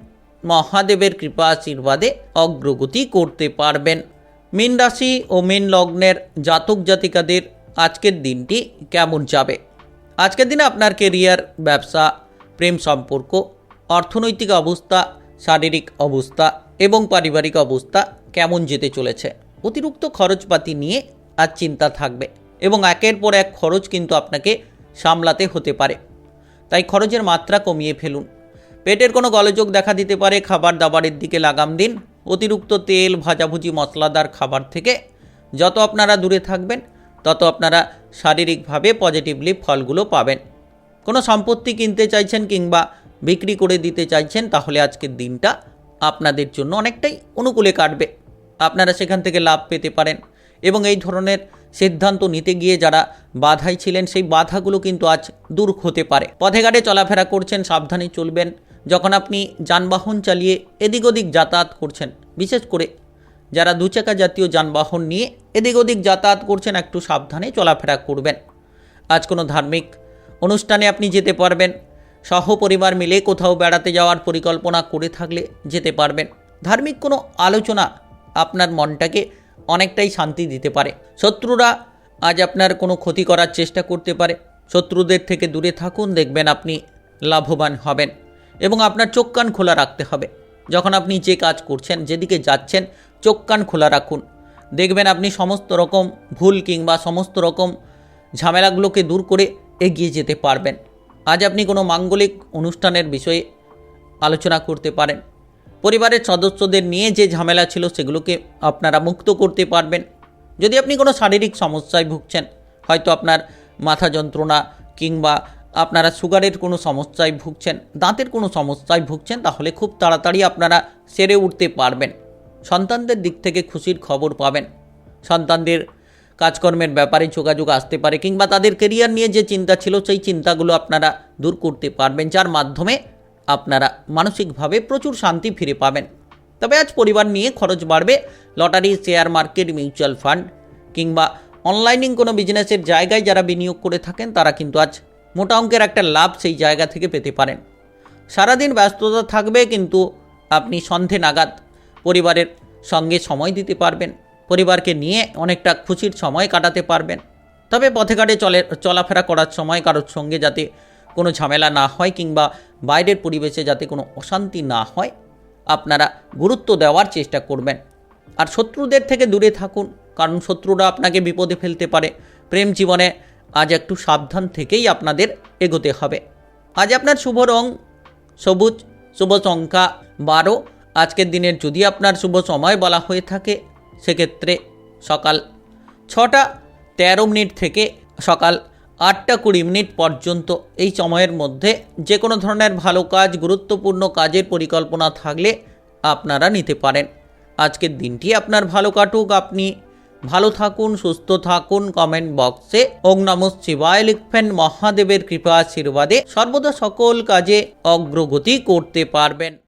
মহাদেবের কৃপা আশীর্বাদে অগ্রগতি করতে পারবেন। মীন রাশি ও মীন লগ্নের জাতক জাতিকাদের আজকের দিনটি কেমন যাবে? আজকের দিনে আপনার কেরিয়ার, ব্যবসা, প্রেম সম্পর্ক, অর্থনৈতিক অবস্থা, শারীরিক অবস্থা এবং পারিবারিক অবস্থা কেমন যেতে চলেছে? অতিরিক্ত খরচপাতি নিয়ে আজ চিন্তা থাকবে এবং একের পর এক খরচ কিন্তু আপনাকে সামলাতে হতে পারে। তাই খরচের মাত্রা কমিয়ে ফেলুন। পেটের কোনো গোলযোগ দেখা দিতে পারে। খাবার দাবারের দিকে লাগাম দিন। অতিরিক্ত তেল, ভাজাভুজি, মশলাদার খাবার থেকে যত আপনারা দূরে থাকবেন তত আপনারা শারীরিকভাবে পজিটিভলি ফলগুলো পাবেন। কোনো সম্পত্তি কিনতে চাইছেন কিংবা বিক্রি করে দিতে চাইছেন তাহলে আজকের দিনটা আপনাদের জন্য অনেকটাই অনুকূলে কাটবে। আপনারা সেখান থেকে লাভ পেতে পারেন এবং এই ধরনের সিদ্ধান্ত নিতে গিয়ে যারা বাধায় ছিলেন সেই বাধাগুলো কিন্তু আজ দূর হতে পারে। পথে ঘাটে চলাফেরা করছেন, সাবধানে চলবেন। যখন আপনি যানবাহন চালিয়ে এদিক ওদিক যাতায়াত করছেন, বিশেষ করে যারা দুচাকা জাতীয় যানবাহন নিয়ে এদিক ওদিক যাতায়াত করছেন একটু সাবধানে চলাফেরা করবেন। আজ কোনো ধার্মিক অনুষ্ঠানে আপনি যেতে পারবেন। সহপরিবার মিলে কোথাও বেড়াতে যাওয়ার পরিকল্পনা করে থাকলে যেতে পারবেন। ধার্মিক কোনো আলোচনা আপনার মনটাকে অনেকটাই শান্তি দিতে পারে। শত্রুরা আজ আপনার কোনো ক্ষতি করার চেষ্টা করতে পারে। শত্রুদের থেকে দূরে থাকুন, দেখবেন আপনি লাভবান হবেন। এবং আপনার চোখ কান খোলা রাখতে হবে। যখন আপনি যে কাজ করছেন, যেদিকে যাচ্ছেন, চোখ কান খোলা রাখুন। দেখবেন আপনি সমস্ত রকম ভুল কিংবা সমস্ত রকম ঝামেলাগুলোকে দূর করে এগিয়ে যেতে পারবেন। আজ আপনি কোনো মাঙ্গলিক অনুষ্ঠানের বিষয়ে আলোচনা করতে পারেন। পরিবারের সদস্যদের নিয়ে যে ঝামেলা ছিল সেগুলোকে আপনারা মুক্ত করতে পারবেন। যদি আপনি কোনো শারীরিক সমস্যায় ভুগছেন, হয়তো আপনার মাথা যন্ত্রণা কিংবা আপনারা সুগারের কোনো সমস্যায় ভুগছেন, দাঁতের কোনো সমস্যায় ভুগছেন, তাহলে খুব তাড়াতাড়ি আপনারা সেরে উঠতে পারবেন। সন্তানদের দিক থেকে খুশির খবর পাবেন। সন্তানদের কাজকর্মের ব্যাপারে যোগাযোগ আসতে পারে কিংবা তাদের কেরিয়ার নিয়ে যে চিন্তা ছিল সেই চিন্তাগুলো আপনারা দূর করতে পারবেন, যার মাধ্যমে আপনারা মানসিকভাবে প্রচুর শান্তি ফিরে পাবেন। তবে আজ পরিবার নিয়ে খরচ বাড়বে। Lottery, share market, mutual fund কিংবা অনলাইনিং কোনো বিজনেসের জায়গায় যারা বিনিয়োগ করে থাকেন তারা কিন্তু আজ মোটা অঙ্কের একটা লাভ সেই জায়গা থেকে পেতে পারেন। সারাদিন ব্যস্ততা থাকবে কিন্তু আপনি সন্ধে নাগাদ পরিবারের সঙ্গে সময় দিতে পারবেন। পরিবারকে নিয়ে অনেকটা খুশির সময় কাটাতে পারবেন। তবে পথে ঘাটে চলাফেরা করার সময় কারোর সঙ্গে যাতে কোনো ঝামেলা না হয় কিংবা বাইরের পরিবেশে যাতে কোনো অশান্তি না হয় আপনারা গুরুত্ব দেওয়ার চেষ্টা করবেন। আর শত্রুদের থেকে দূরে থাকুন, কারণ শত্রুরা আপনাকে বিপদে ফেলতে পারে। প্রেম জীবনে আজ একটু সাবধান থেকেই আপনাদের এগোতে হবে। আজ আপনার শুভ রং সবুজ, শুভ সংখ্যা 12। আজকের দিনের যদি আপনার শুভ সময় বলা হয়ে থাকে সেক্ষেত্রে সকাল 6:13 থেকে সকাল 8:20 পর্যন্ত। এই সময়ের মধ্যে যে কোনো ধরনের ভালো কাজ, গুরুত্বপূর্ণ কাজের পরিকল্পনা থাকলে আপনারা নিতে পারেন। আজকের দিনটি আপনার ভালো কাটুক, আপনি ভালো থাকুন, সুস্থ থাকুন। কমেন্ট বক্সে ওং নমঃ শিবায় লিখবেন। মহাদেবের কৃপা আশীর্বাদে সর্বদা সকল কাজে অগ্রগতি করতে পারবেন।